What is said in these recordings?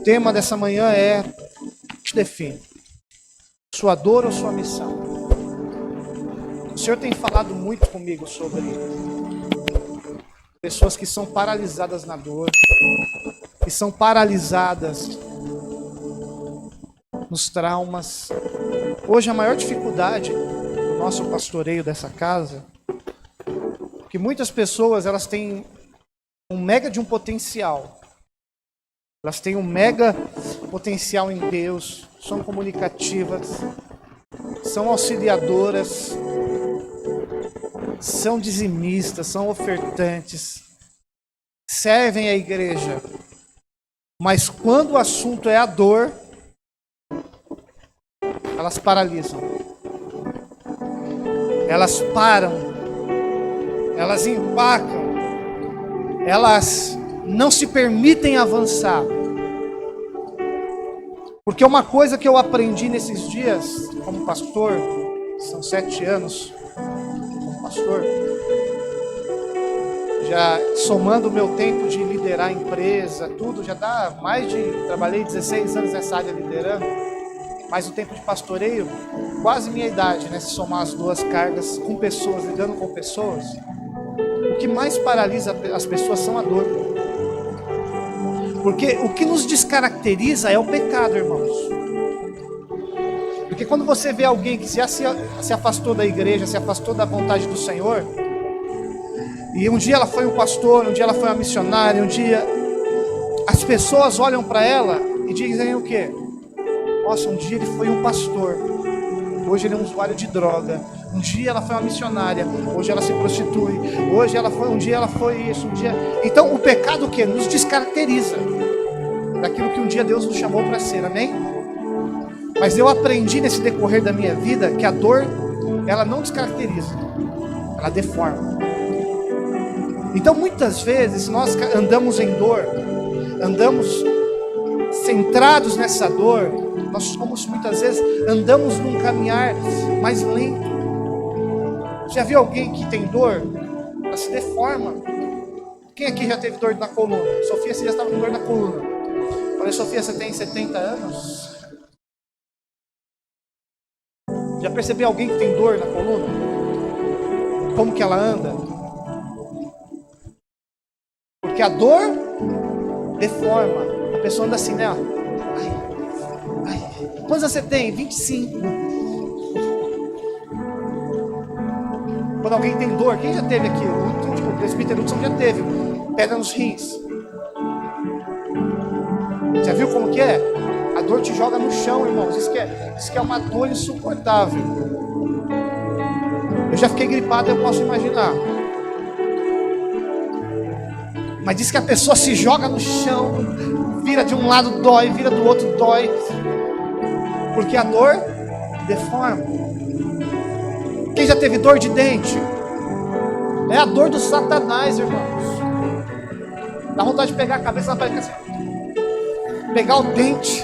tema dessa manhã é: o que te define? Sua dor ou sua missão? O Senhor tem falado muito comigo sobre pessoas que são paralisadas na dor, que são paralisadas nos traumas. Hoje a maior dificuldade do nosso pastoreio dessa casa é que muitas pessoas, elas têm um mega de um potencial. Elas têm um mega potencial em Deus, são comunicativas, são auxiliadoras, são dizimistas, são ofertantes, servem a igreja. Mas quando o assunto é a dor, elas paralisam. Elas param. Elas empacam. Elas não se permitem avançar. Porque uma coisa que eu aprendi nesses dias, como pastor, são 7 anos como pastor, já somando o meu tempo de liderar a empresa, tudo, já dá trabalhei 16 anos nessa área liderando, mas o tempo de pastoreio, quase minha idade, né? Se somar as duas cargas com pessoas, lidando com pessoas, o que mais paralisa as pessoas são a dor. Porque o que nos descaracteriza é o pecado, irmãos. Porque quando você vê alguém que já se afastou da igreja, se afastou da vontade do Senhor, e um dia ela foi um pastor, um dia ela foi uma missionária, um dia as pessoas olham para ela e dizem o quê? Nossa, um dia ele foi um pastor, hoje ele é um usuário de droga. Um dia ela foi uma missionária, hoje ela se prostitui. Um dia ela foi isso, um dia... Então o pecado o quê? Nos descaracteriza daquilo que um dia Deus nos chamou para ser, amém? Mas eu aprendi nesse decorrer da minha vida que a dor, ela não descaracteriza, ela deforma. Então muitas vezes nós andamos em dor, andamos centrados nessa dor, nós somos muitas vezes, andamos num caminhar mais lento. Já viu alguém que tem dor? Ela se deforma. Quem aqui já teve dor na coluna? Sofia, você já estava com dor na coluna. Falei, Sofia, você tem 70 anos? Já percebeu alguém que tem dor na coluna? Como que ela anda? Porque a dor deforma. A pessoa anda assim, né? Quantos anos você tem? 25. Quando alguém tem dor, quem já teve aqui? O presbítero Hudson já teve pedra nos rins. Já viu como que é? A dor te joga no chão, irmãos. Isso que é uma dor insuportável. Eu já fiquei gripado, eu posso imaginar. Mas diz que a pessoa se joga no chão, vira de um lado dói, vira do outro dói, porque a dor deforma. Quem já teve dor de dente? É a dor do Satanás, irmãos. Dá vontade de pegar a cabeça na parede assim, pegar o dente.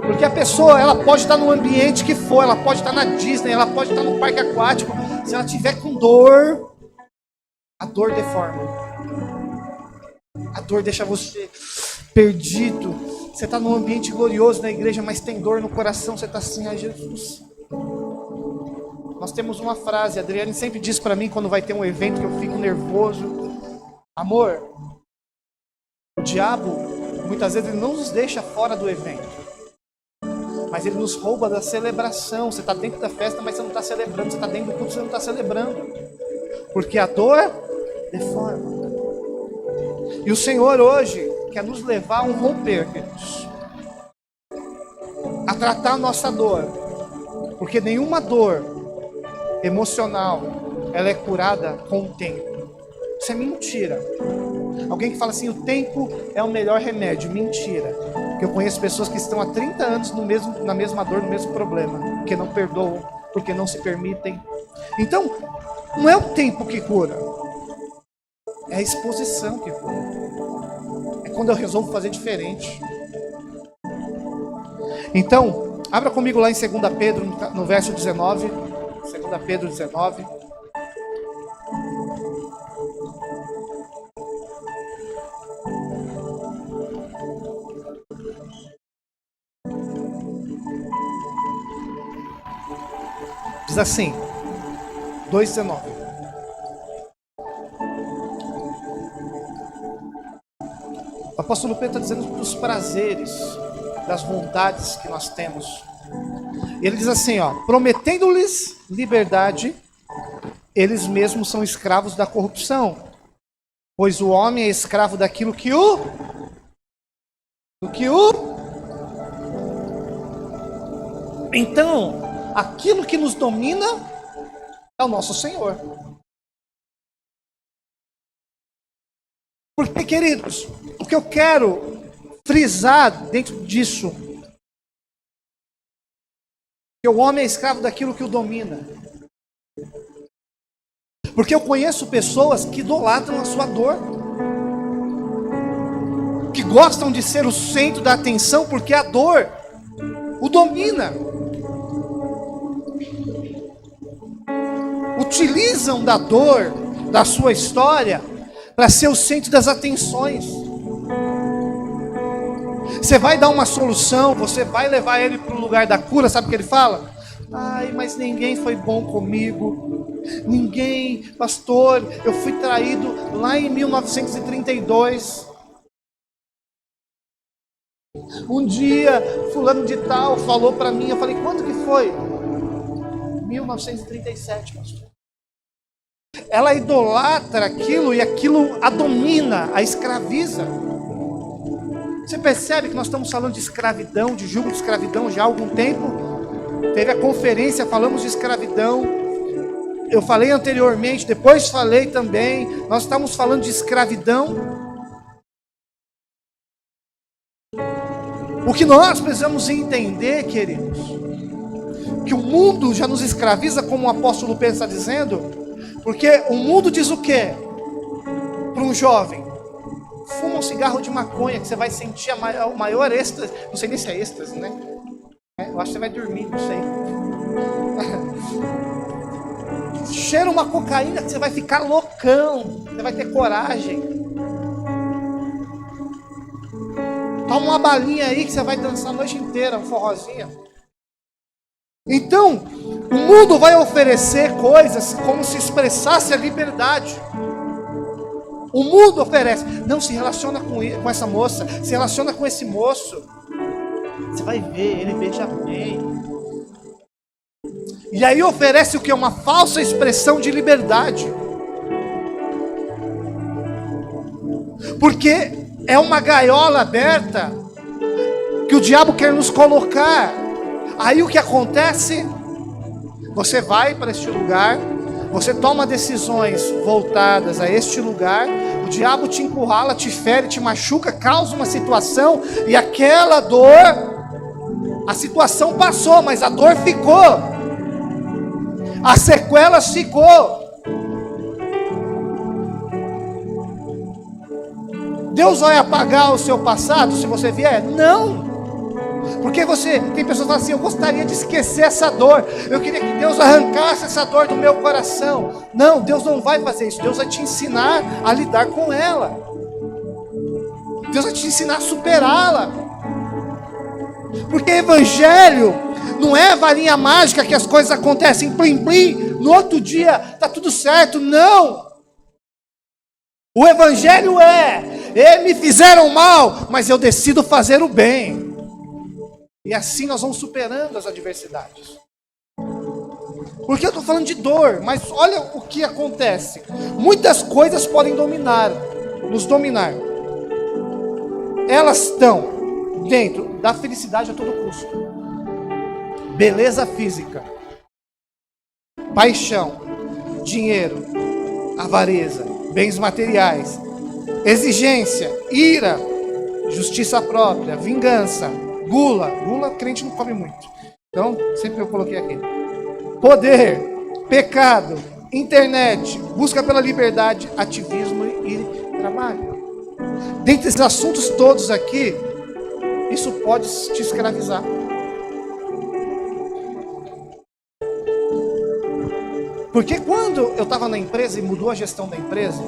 Porque a pessoa, ela pode estar no ambiente que for, ela pode estar na Disney, ela pode estar no parque aquático. Se ela tiver com dor, a dor deforma. A dor deixa você perdido. Você está num ambiente glorioso na igreja, mas tem dor no coração. Você está assim, ai Jesus. Nós temos uma frase, a Adriane sempre diz para mim quando vai ter um evento que eu fico nervoso: amor, o diabo muitas vezes ele não nos deixa fora do evento, mas ele nos rouba da celebração. Você está dentro da festa, mas você não está celebrando. Você está dentro do culto, você não está celebrando, porque a dor deforma. E o Senhor hoje quer nos levar a um romper, queridos, a tratar a nossa dor, porque nenhuma dor emocional, ela é curada com o tempo. Isso é mentira. Alguém que fala assim, o tempo é o melhor remédio. Mentira. Porque eu conheço pessoas que estão há 30 anos na mesma dor, no mesmo problema, porque não perdoam, porque não se permitem. Então, não é o tempo que cura, é a exposição que cura. É quando eu resolvo fazer diferente. Então, abra comigo lá em 2 Pedro, no verso 19. 2 Pedro 19. Diz assim, 2,19. O apóstolo Pedro está dizendo dos prazeres, das vontades que nós temos. E ele diz assim, ó, prometendo-lhes liberdade, eles mesmos são escravos da corrupção, pois o homem é escravo daquilo que Então, aquilo que nos domina é o nosso Senhor. Porque, queridos, o que eu quero frisar dentro disso, que o homem é escravo daquilo que o domina. Porque eu conheço pessoas que idolatram a sua dor, que gostam de ser o centro da atenção, porque a dor o domina. Utilizam da dor, da sua história, para ser o centro das atenções. Você vai dar uma solução, você vai levar ele para o lugar da cura, sabe o que ele fala? Ai, mas ninguém foi bom comigo. Ninguém, pastor, eu fui traído lá em 1932. Um dia, fulano de tal falou para mim, eu falei, quando que foi? 1937, pastor. Ela idolatra aquilo e aquilo a domina, a escraviza. Você percebe que nós estamos falando de escravidão, de julgo de escravidão já há algum tempo? Teve a conferência, falamos de escravidão. Eu falei anteriormente, depois falei também. Nós estamos falando de escravidão. O que nós precisamos entender, queridos, que o mundo já nos escraviza, como o apóstolo Pedro está dizendo, porque o mundo diz o quê? Para um jovem: fuma um cigarro de maconha que você vai sentir o maior êxtase. Não sei nem se é êxtase, né? Eu acho que você vai dormir, não sei. Cheira uma cocaína que você vai ficar loucão, você vai ter coragem. Toma uma balinha aí que você vai dançar a noite inteira, um forrozinho. Então, o mundo vai oferecer coisas como se expressasse a liberdade. O mundo oferece. Não, se relaciona com essa moça, se relaciona com esse moço. Você vai ver, ele beija bem. E aí oferece o que? Uma falsa expressão de liberdade. Porque é uma gaiola aberta que o diabo quer nos colocar. Aí o que acontece? Você vai para este lugar, você toma decisões voltadas a este lugar, o diabo te encurrala, te fere, te machuca, causa uma situação, e aquela dor, a situação passou, mas a dor ficou, as sequelas ficou. Deus vai apagar o seu passado se você vier? Não. Porque tem pessoas que falam assim: eu gostaria de esquecer essa dor, eu queria que Deus arrancasse essa dor do meu coração. Não, Deus não vai fazer isso. Deus vai te ensinar a lidar com ela. Deus vai te ensinar a superá-la. Porque evangelho não é varinha mágica que as coisas acontecem plim plim, no outro dia está tudo certo. Não. O evangelho me fizeram mal, mas eu decido fazer o bem. E assim nós vamos superando as adversidades. Porque eu estou falando de dor, mas olha o que acontece. Muitas coisas podem nos dominar. Elas estão dentro da felicidade a todo custo. Beleza física, paixão, dinheiro, avareza, bens materiais, exigência, ira, justiça própria, vingança, gula crente não come muito, então sempre eu coloquei aqui, poder, pecado, internet, busca pela liberdade, ativismo e trabalho. Dentre esses assuntos todos aqui, isso pode te escravizar. Porque quando eu estava na empresa e mudou a gestão da empresa,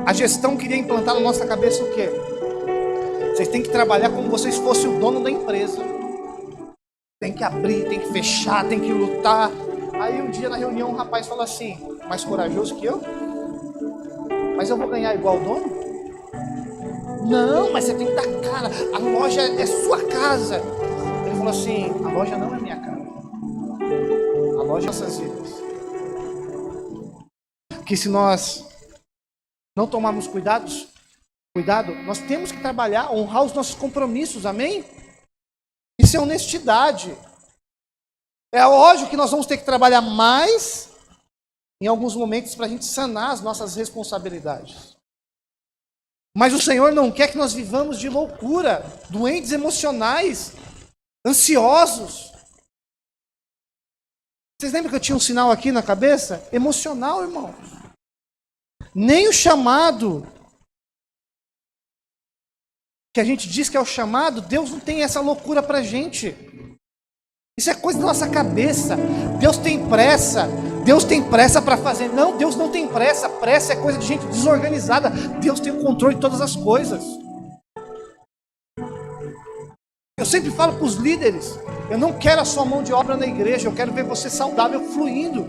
a gestão queria implantar na nossa cabeça o quê? Vocês têm que trabalhar como vocês fossem o dono da empresa. Tem que abrir, tem que fechar, tem que lutar. Aí um dia na reunião um rapaz falou assim, mais corajoso que eu, mas eu vou ganhar igual o dono? Não, mas você tem que dar cara, a loja é sua casa. Ele falou assim, a loja não é minha casa, a loja é nossas vidas. Que se nós não tomarmos cuidado, nós temos que trabalhar, honrar os nossos compromissos, amém? Isso é honestidade. É lógico que nós vamos ter que trabalhar mais em alguns momentos para a gente sanar as nossas responsabilidades. Mas o Senhor não quer que nós vivamos de loucura, doentes emocionais, ansiosos. Vocês lembram que eu tinha um sinal aqui na cabeça? Emocional, irmão. Nem o chamado, que a gente diz que é o chamado, Deus não tem essa loucura pra gente. Isso é coisa da nossa cabeça. Deus tem pressa para fazer. Não, Deus não tem pressa. Pressa é coisa de gente desorganizada. Deus tem o controle de todas as coisas. Eu sempre falo para os líderes, eu não quero a sua mão de obra na igreja, eu quero ver você saudável, fluindo.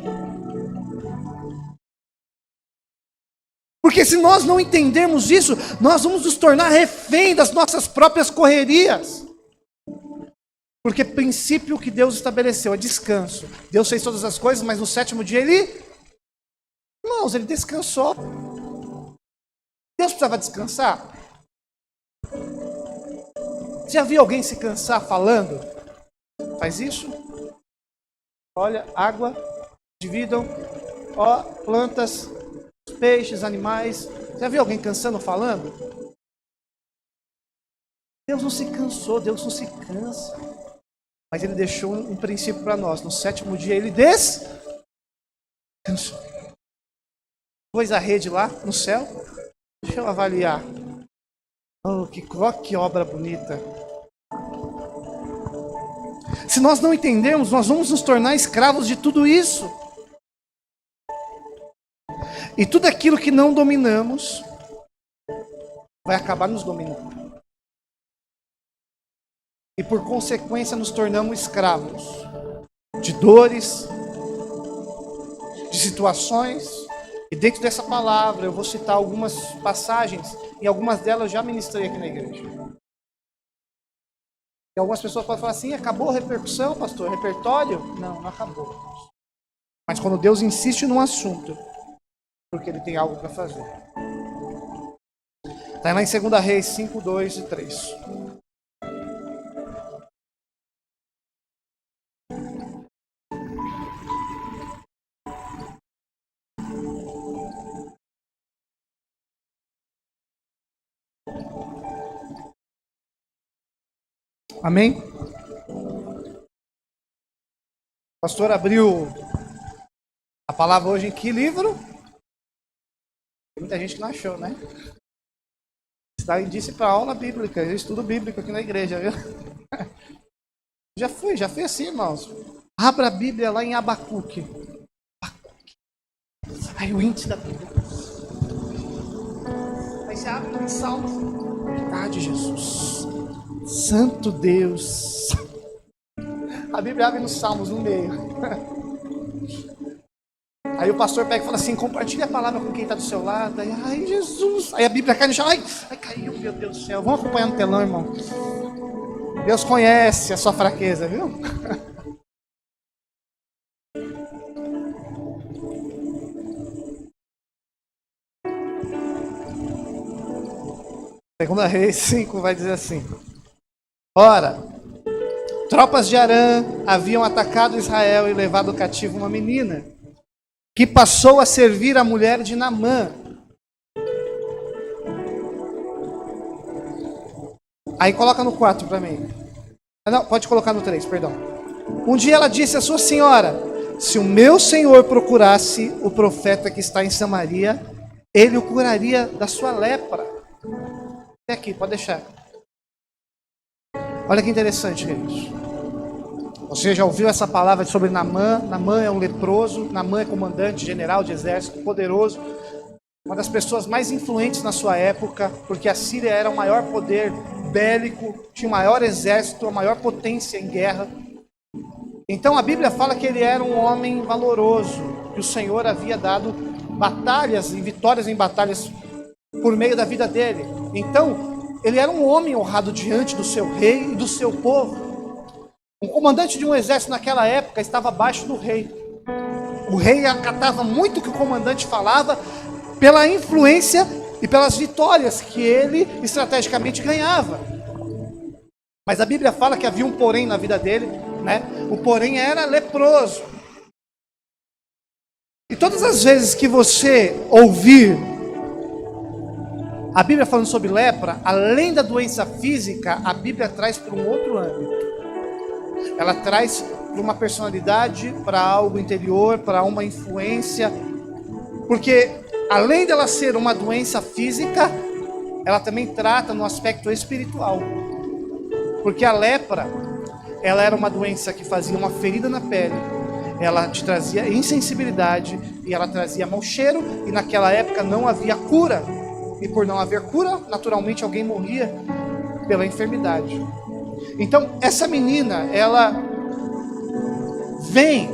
Porque se nós não entendermos isso, nós vamos nos tornar refém das nossas próprias correrias. Porque o princípio que Deus estabeleceu é descanso. Deus fez todas as coisas, mas no sétimo dia Irmãos, ele descansou. Deus precisava descansar? Você já viu alguém se cansar falando? Faz isso. Olha, água, dividam. Ó, plantas, peixes, animais. Já viu alguém cansando falando? Deus não se cansou, Deus não se cansa. Mas ele deixou um princípio para nós. No sétimo dia ele descansou. Pôs a rede lá no céu. Deixa eu avaliar. Oh, que obra bonita. Se nós não entendermos, nós vamos nos tornar escravos de tudo isso. E tudo aquilo que não dominamos vai acabar nos dominando. E por consequência nos tornamos escravos de dores, de situações. E dentro dessa palavra eu vou citar algumas passagens, e algumas delas eu já ministrei aqui na igreja. E algumas pessoas podem falar assim, acabou a repercussão, pastor? Repertório? Não, não acabou. Mas quando Deus insiste num assunto, porque ele tem algo para fazer. Está lá em 2 Reis 5, 2 e 3. Amém? O pastor abriu a palavra hoje em que livro? Tem muita gente que não achou, né? Está disse para aula bíblica, eu estudo bíblico aqui na igreja, viu? Já fui assim, irmãos. Abra a Bíblia lá em Abacuque. Aí o índice da Bíblia. Aí você abre no Salmo. Verdade, Jesus. Santo Deus. A Bíblia abre nos Salmos no meio. Aí o pastor pega e fala assim, compartilha a palavra com quem está do seu lado. Aí, ai, Jesus. Aí a Bíblia cai no chão. Ai, caiu, meu Deus do céu. Vamos acompanhar no telão, irmão. Deus conhece a sua fraqueza, viu? Segunda Reis 5 vai dizer assim. Ora, tropas de Arã haviam atacado Israel e levado cativo uma menina, que passou a servir a mulher de Naamã. Aí coloca no 4 para mim. Não, pode colocar no 3, perdão. Um dia ela disse à sua senhora, se o meu senhor procurasse o profeta que está em Samaria, ele o curaria da sua lepra. Até aqui, pode deixar. Olha que interessante, queridos. Você já ouviu essa palavra sobre Naamã? Naamã é um leproso, Naamã é comandante, general de exército, poderoso. Uma das pessoas mais influentes na sua época, porque a Síria era o maior poder bélico, tinha o maior exército, a maior potência em guerra. Então a Bíblia fala que ele era um homem valoroso, que o Senhor havia dado batalhas e vitórias em batalhas por meio da vida dele. Então, ele era um homem honrado diante do seu rei e do seu povo. Um comandante de um exército naquela época estava abaixo do rei. O rei acatava muito o que o comandante falava pela influência e pelas vitórias que ele estrategicamente ganhava. Mas a Bíblia fala que havia um porém na vida dele, né? O porém era leproso. E todas as vezes que você ouvir a Bíblia falando sobre lepra, além da doença física, a Bíblia traz para um outro âmbito. Ela traz para uma personalidade, para algo interior, para uma influência. Porque além dela ser uma doença física, ela também trata no aspecto espiritual. Porque a lepra, ela era uma doença que fazia uma ferida na pele, ela te trazia insensibilidade e ela trazia mau cheiro, e naquela época não havia cura. E por não haver cura, naturalmente alguém morria pela enfermidade. Então, essa menina, ela vem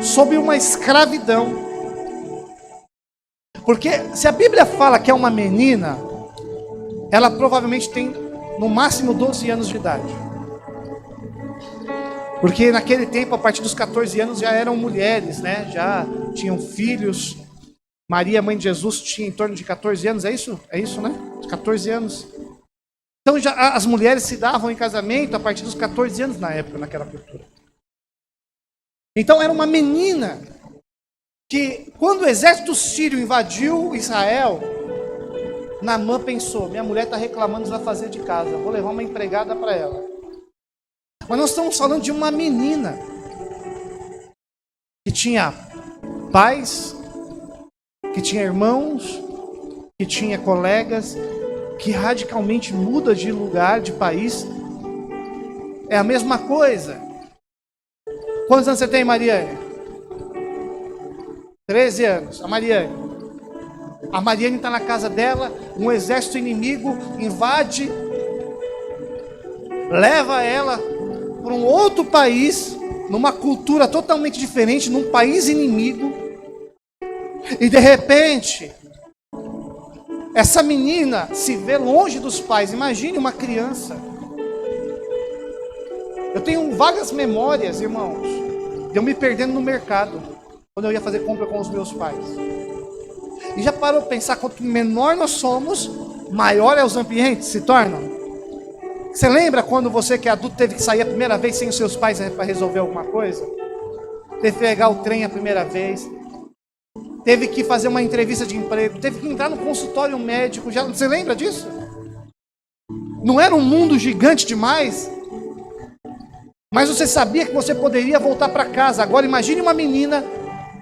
sob uma escravidão. Porque se a Bíblia fala que é uma menina, ela provavelmente tem no máximo 12 anos de idade. Porque naquele tempo, a partir dos 14 anos, já eram mulheres, né? Já tinham filhos. Maria, mãe de Jesus, tinha em torno de 14 anos, é isso? É isso, né? 14 anos. Então já as mulheres se davam em casamento a partir dos 14 anos na época, naquela cultura. Então era uma menina que, quando o exército sírio invadiu Israel, Naamã pensou: minha mulher está reclamando dos afazeres de casa, vou levar uma empregada para ela. Mas nós estamos falando de uma menina que tinha pais, que tinha irmãos, que tinha colegas, que radicalmente muda de lugar, de país. É a mesma coisa. Quantos anos você tem, Mariane? 13 anos. A Mariane está na casa dela, um exército inimigo invade, leva ela para um outro país, numa cultura totalmente diferente, num país inimigo. E de repente, essa menina se vê longe dos pais. Imagine uma criança. Eu tenho vagas memórias, irmãos, de eu me perdendo no mercado, quando eu ia fazer compra com os meus pais. E já parou para pensar, quanto menor nós somos, maior é os ambientes se tornam? Você lembra quando você que é adulto teve que sair a primeira vez sem os seus pais para resolver alguma coisa? Teve que pegar o trem a primeira vez, teve que fazer uma entrevista de emprego, teve que entrar no consultório médico. Você lembra disso? Não era um mundo gigante demais? Mas você sabia que você poderia voltar para casa. Agora imagine uma menina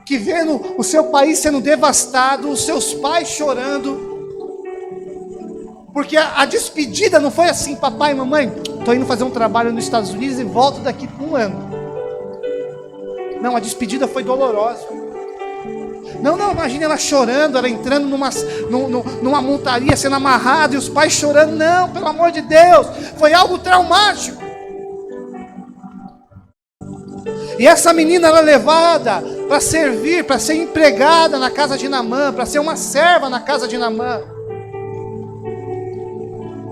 que vendo o seu país sendo devastado, os seus pais chorando, porque a despedida não foi assim: papai e mamãe, estou indo fazer um trabalho nos Estados Unidos e volto daqui por um ano. Não, a despedida foi dolorosa. Não, imagine ela chorando, ela entrando numa montaria, sendo amarrada, e os pais chorando. Não, pelo amor de Deus, foi algo traumático. E essa menina era levada para servir, para ser empregada na casa de Naamã, para ser uma serva na casa de Naamã.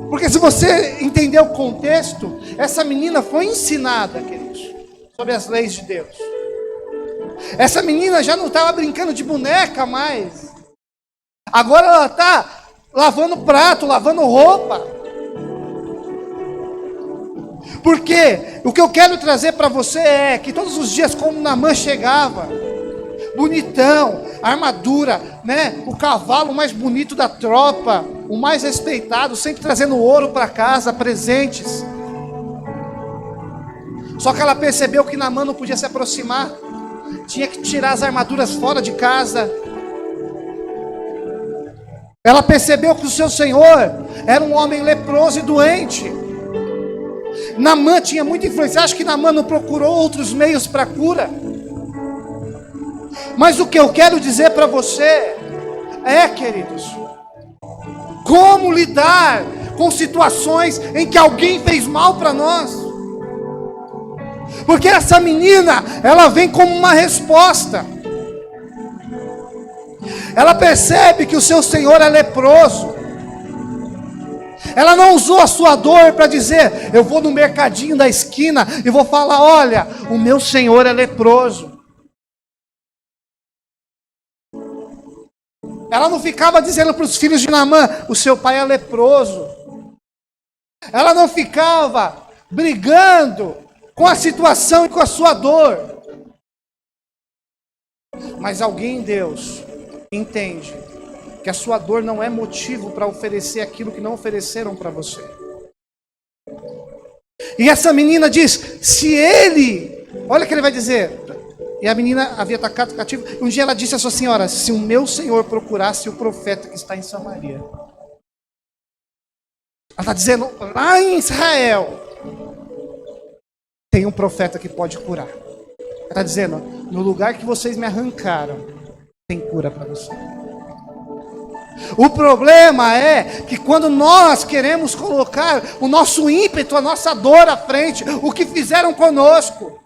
Porque se você entender o contexto, essa menina foi ensinada, queridos, sobre as leis de Deus. Essa menina já não estava brincando de boneca mais. Agora ela está lavando prato, lavando roupa. Porque o que eu quero trazer para você é que todos os dias, quando Naamã chegava, bonitão, armadura, né? O cavalo mais bonito da tropa, o mais respeitado, sempre trazendo ouro para casa, presentes. Só que ela percebeu que Naamã não podia se aproximar, tinha que tirar as armaduras fora de casa. Ela percebeu que o seu senhor era um homem leproso e doente. Naamã tinha muita influência. Acho que Naamã não procurou outros meios para cura. Mas o que eu quero dizer para você é, queridos, como lidar com situações em que alguém fez mal para nós. Porque essa menina, ela vem como uma resposta. Ela percebe que o seu Senhor é leproso. Ela não usou a sua dor para dizer: eu vou no mercadinho da esquina e vou falar: olha, o meu Senhor é leproso. Ela não ficava dizendo para os filhos de Naamã: o seu pai é leproso. Ela não ficava brigando com a situação e com a sua dor. Mas alguém em Deus entende que a sua dor não é motivo para oferecer aquilo que não ofereceram para você. E essa menina diz: se ele, olha o que ele vai dizer. E a menina havia atacado o cativo. Um dia ela disse a sua senhora: se o meu senhor procurasse o profeta que está em Samaria. Ela está dizendo: lá em Israel tem um profeta que pode curar. Ela está dizendo: no lugar que vocês me arrancaram, tem cura para você. O problema é que quando nós queremos colocar o nosso ímpeto, a nossa dor à frente, o que fizeram conosco.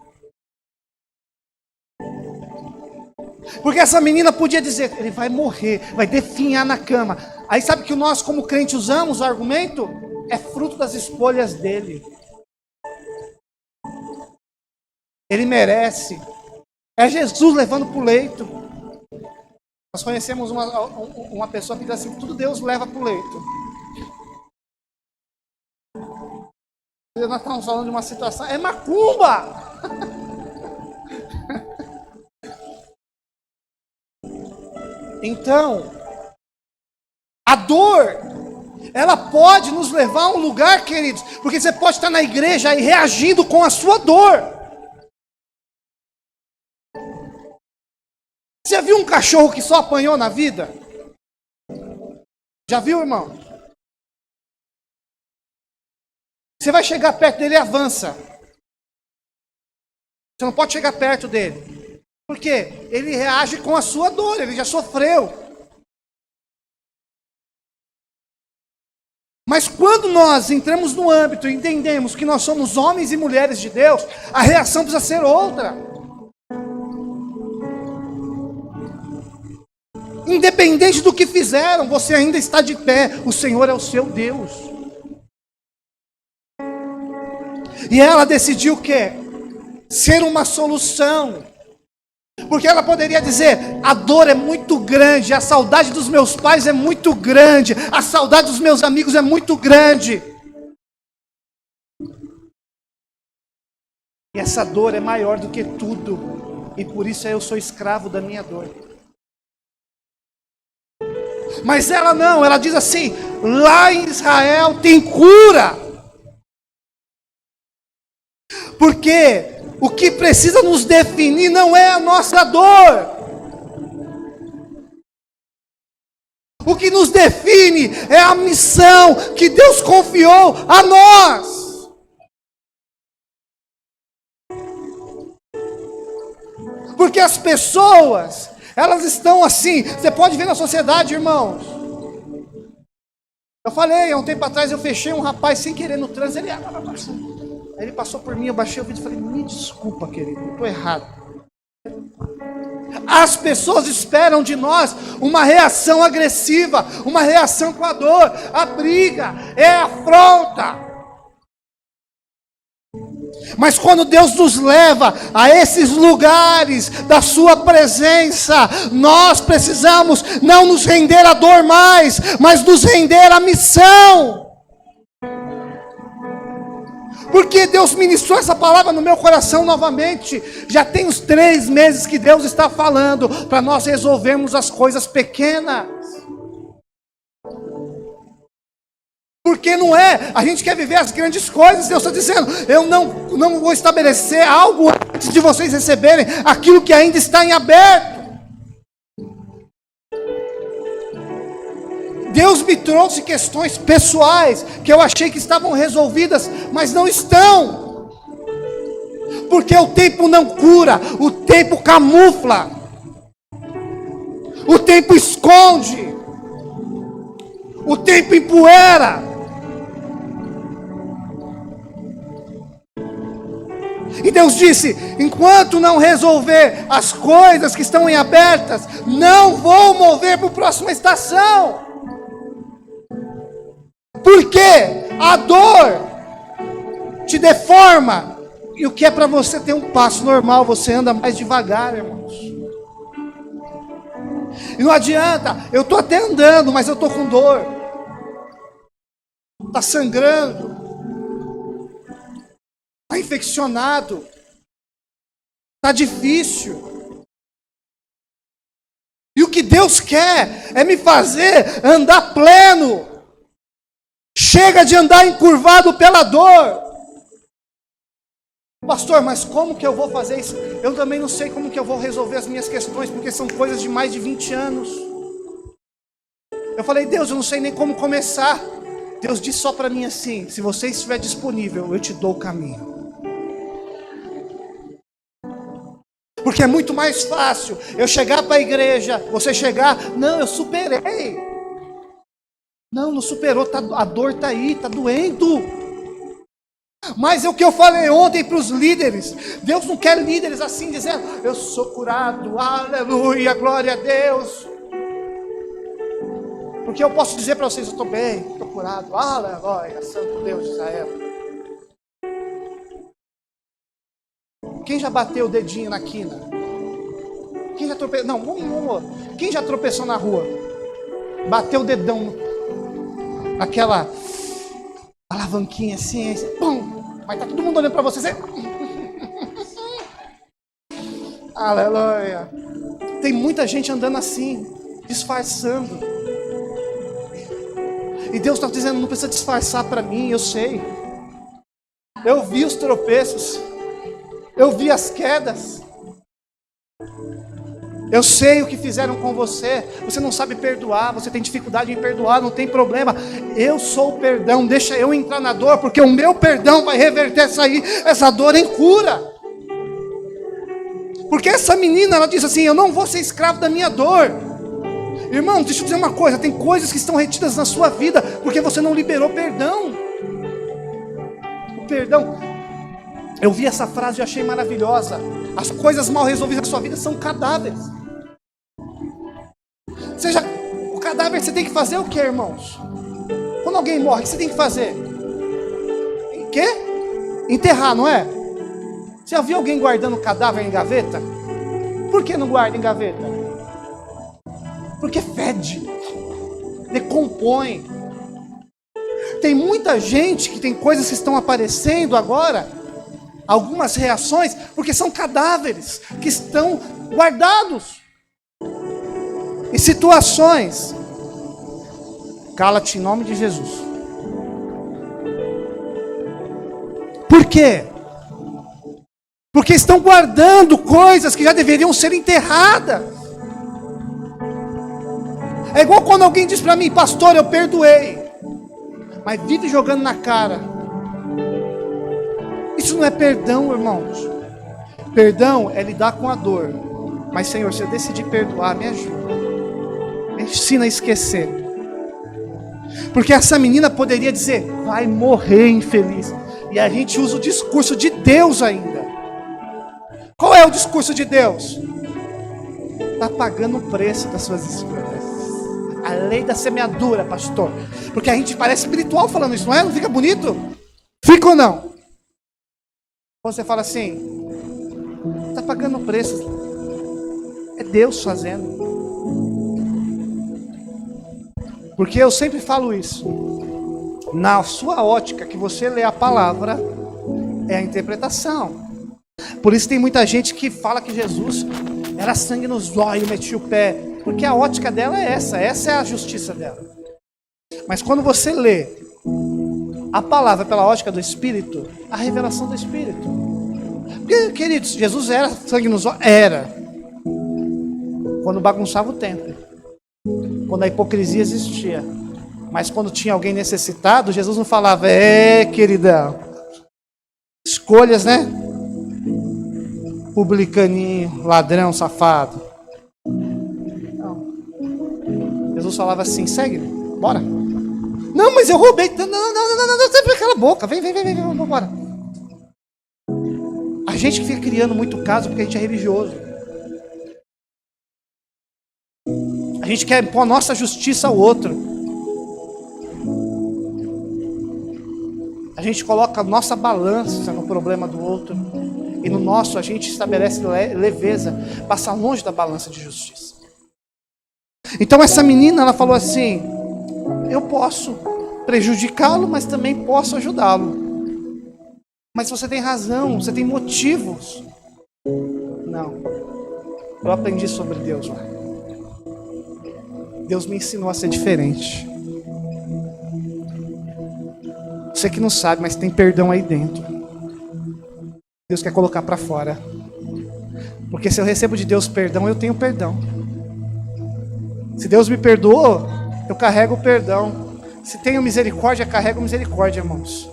Porque essa menina podia dizer: ele vai morrer, vai definhar na cama. Aí sabe que nós como crente usamos o argumento? É fruto das escolhas dele. Ele merece. É Jesus levando para o leito. Nós conhecemos uma pessoa que diz assim: tudo Deus leva para o leito. Nós estamos falando de uma situação, é macumba. Então, a dor, ela pode nos levar a um lugar, queridos, porque você pode estar na igreja e reagindo com a sua dor. Você já viu um cachorro que só apanhou na vida? Já viu, irmão? Você vai chegar perto dele e avança. Você não pode chegar perto dele. Por quê? Ele reage com a sua dor, ele já sofreu. Mas quando nós entramos no âmbito e entendemos que nós somos homens e mulheres de Deus, a reação precisa ser outra. Independente do que fizeram, você ainda está de pé, o Senhor é o seu Deus. E ela decidiu o quê? Ser uma solução. Porque ela poderia dizer: a dor é muito grande, a saudade dos meus pais é muito grande, a saudade dos meus amigos é muito grande. E essa dor é maior do que tudo, e por isso eu sou escravo da minha dor. Mas ela não, ela diz assim: lá em Israel tem cura. Porque o que precisa nos definir não é a nossa dor. O que nos define é a missão que Deus confiou a nós. Porque as pessoas, elas estão assim. Você pode ver na sociedade, irmãos. Eu falei, há um tempo atrás, eu fechei um rapaz sem querer no trânsito. Ele passou por mim, eu baixei o vídeo e falei: me desculpa, querido, eu estou errado. As pessoas esperam de nós uma reação agressiva, uma reação com a dor. A briga é a afronta. Mas quando Deus nos leva a esses lugares da sua presença, nós precisamos não nos render à dor mais, mas nos render à missão. Porque Deus ministrou essa palavra no meu coração novamente. Já tem uns 3 meses que Deus está falando para nós resolvermos as coisas pequenas. Porque não é, a gente quer viver as grandes coisas. Deus está dizendo: eu não vou estabelecer algo antes de vocês receberem aquilo que ainda está em aberto. Deus me trouxe questões pessoais que eu achei que estavam resolvidas, mas não estão. Porque o tempo não cura, o tempo camufla, o tempo esconde, o tempo empoeira. E Deus disse: enquanto não resolver as coisas que estão em abertas, não vou mover para a próxima estação. Porque a dor te deforma. E o que é para você ter um passo normal, você anda mais devagar, irmãos. E não adianta, eu estou até andando, mas eu estou com dor. Está sangrando. Está infeccionado. Está difícil. E o que Deus quer é me fazer andar pleno. Chega de andar encurvado pela dor. Pastor, mas como que eu vou fazer isso? Eu também não sei como que eu vou resolver as minhas questões, porque são coisas de mais de 20 anos. Eu falei: Deus, eu não sei nem como começar. Deus disse só para mim assim: se você estiver disponível, eu te dou o caminho. Porque é muito mais fácil eu chegar para a igreja, você chegar: não, eu superei. Não, não superou, a dor está aí, está doendo. Mas é o que eu falei ontem para os líderes. Deus não quer líderes assim dizendo: eu sou curado, aleluia, glória a Deus. Porque eu posso dizer para vocês: eu estou bem, estou curado, aleluia, santo Deus de Israel. Quem já bateu o dedinho na quina? Quem já tropeçou? Não, vamos. Quem já tropeçou na rua? Bateu o dedão naquela alavanquinha assim, pum! Mas tá todo mundo olhando para você. Aleluia. Tem muita gente andando assim, disfarçando. E Deus está dizendo: não precisa disfarçar para mim, eu sei. Eu vi os tropeços. Eu vi as quedas. Eu sei o que fizeram com você. Você não sabe perdoar, você tem dificuldade em perdoar, não tem problema. Eu sou o perdão, deixa eu entrar na dor, porque o meu perdão vai reverter essa dor em cura. Porque essa menina, ela disse assim: eu não vou ser escravo da minha dor. Irmão, deixa eu dizer uma coisa: tem coisas que estão retidas na sua vida, porque você não liberou perdão. O perdão, eu vi essa frase e achei maravilhosa: as coisas mal resolvidas na sua vida são cadáveres. Seja, o cadáver, você tem que fazer o que, irmãos? Quando alguém morre, o que você tem que fazer? O quê? Enterrar, não é? Você já viu alguém guardando cadáver em gaveta? Por que não guarda em gaveta? Porque fede, decompõe. Tem muita gente que tem coisas que estão aparecendo agora, algumas reações, porque são cadáveres que estão guardados. E situações. Cala-te em nome de Jesus. Por quê? Porque estão guardando coisas que já deveriam ser enterradas. É igual quando alguém diz para mim: pastor, eu perdoei, mas vive jogando na cara. Isso não é perdão, irmãos. Perdão é lidar com a dor. Mas, Senhor, se eu decidir perdoar, me ajuda. Me ensina a esquecer. Porque essa menina poderia dizer: vai morrer infeliz. E a gente usa o discurso de Deus ainda. Qual é o discurso de Deus? Está pagando o preço das suas escolhas. A lei da semeadura, pastor. Porque a gente parece espiritual falando isso, não é? Não fica bonito? Fica ou não? Você fala assim: está pagando o preço. É Deus fazendo. Porque eu sempre falo isso. Na sua ótica que você lê a palavra, é a interpretação. Por isso tem muita gente que fala que Jesus era sangue nos olhos, metia o pé. Porque a ótica dela é essa é a justiça dela. Mas quando você lê a palavra pela ótica do Espírito, a revelação do Espírito. Porque, queridos, Jesus era sangue nos olhos? Era. Quando bagunçava o templo. Quando a hipocrisia existia. Mas quando tinha alguém necessitado, Jesus não falava: queridão, escolhas, né? Publicaninho, ladrão, safado. Não. Jesus falava assim: segue, bora. Não, mas eu roubei. Não, cala a boca, vem, bora. A gente que fica criando muito caso porque a gente é religioso. A gente quer pôr a nossa justiça ao outro. A gente coloca a nossa balança no problema do outro. E no nosso a gente estabelece leveza, passa longe da balança de justiça. Então essa menina, ela falou assim: eu posso prejudicá-lo, mas também posso ajudá-lo. Mas você tem razão, você tem motivos. Não. Eu aprendi sobre Deus lá. Deus me ensinou a ser diferente. Você que não sabe, mas tem perdão aí dentro. Deus quer colocar para fora. Porque se eu recebo de Deus perdão, eu tenho perdão. Se Deus me perdoou, eu carrego o perdão. Se tenho misericórdia, carrego misericórdia, irmãos.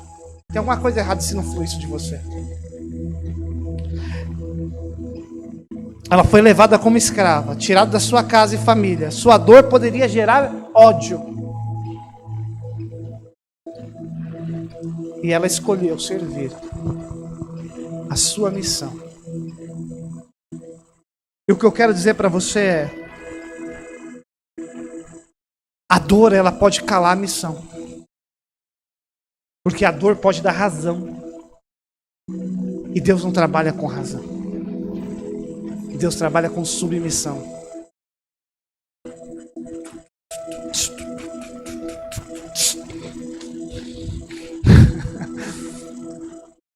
Tem alguma coisa errada se não flui isso de você. Ela foi levada como escrava, tirada da sua casa e família. Sua dor poderia gerar ódio. E ela escolheu servir a sua missão. E o que eu quero dizer para você é: a dor, ela pode calar a missão. Porque a dor pode dar razão. E Deus não trabalha com razão. Deus trabalha com submissão.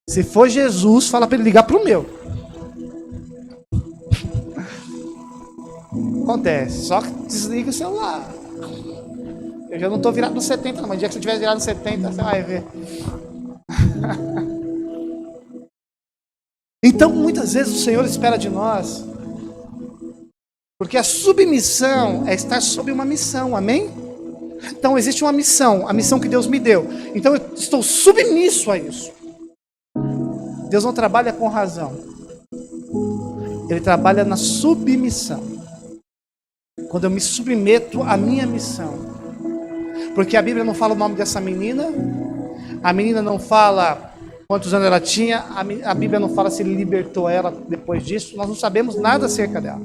Se for Jesus, fala para ele ligar para o meu. Acontece, só que desliga o celular. Eu já não estou virado no 70, não, mas no dia que você estiver virado no 70, você vai ver. Então, muitas vezes o Senhor espera de nós, porque a submissão é estar sob uma missão, amém? Então existe uma missão, a missão que Deus me deu. Então eu estou submisso a isso. Deus não trabalha com razão. Ele trabalha na submissão. Quando eu me submeto à minha missão. Porque a Bíblia não fala o nome dessa menina. A menina não fala quantos anos ela tinha. A Bíblia não fala se ele libertou ela depois disso. Nós não sabemos nada acerca dela.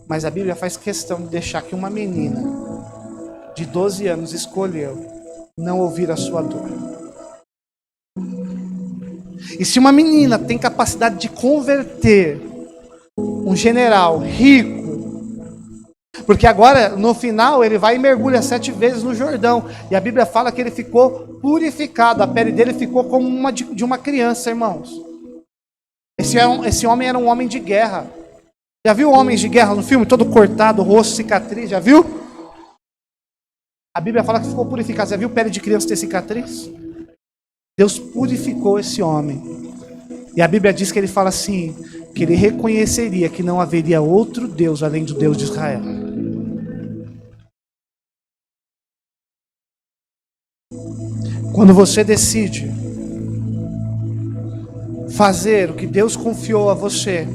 Mas a Bíblia faz questão de deixar que uma menina de 12 anos escolheu não ouvir a sua dor. E se uma menina tem capacidade de converter um general rico, porque agora no final ele vai e mergulha 7 vezes no Jordão, e a Bíblia fala que ele ficou purificado, a pele dele ficou como uma de uma criança, irmãos. Esse homem era um homem de guerra. Já viu homens de guerra no filme? Todo cortado, rosto, cicatriz, já viu? A Bíblia fala que ficou purificado. Já viu pele de criança ter cicatriz? Deus purificou esse homem. E a Bíblia diz que ele fala assim, que ele reconheceria que não haveria outro Deus além do Deus de Israel. Quando você decide fazer o que Deus confiou a você,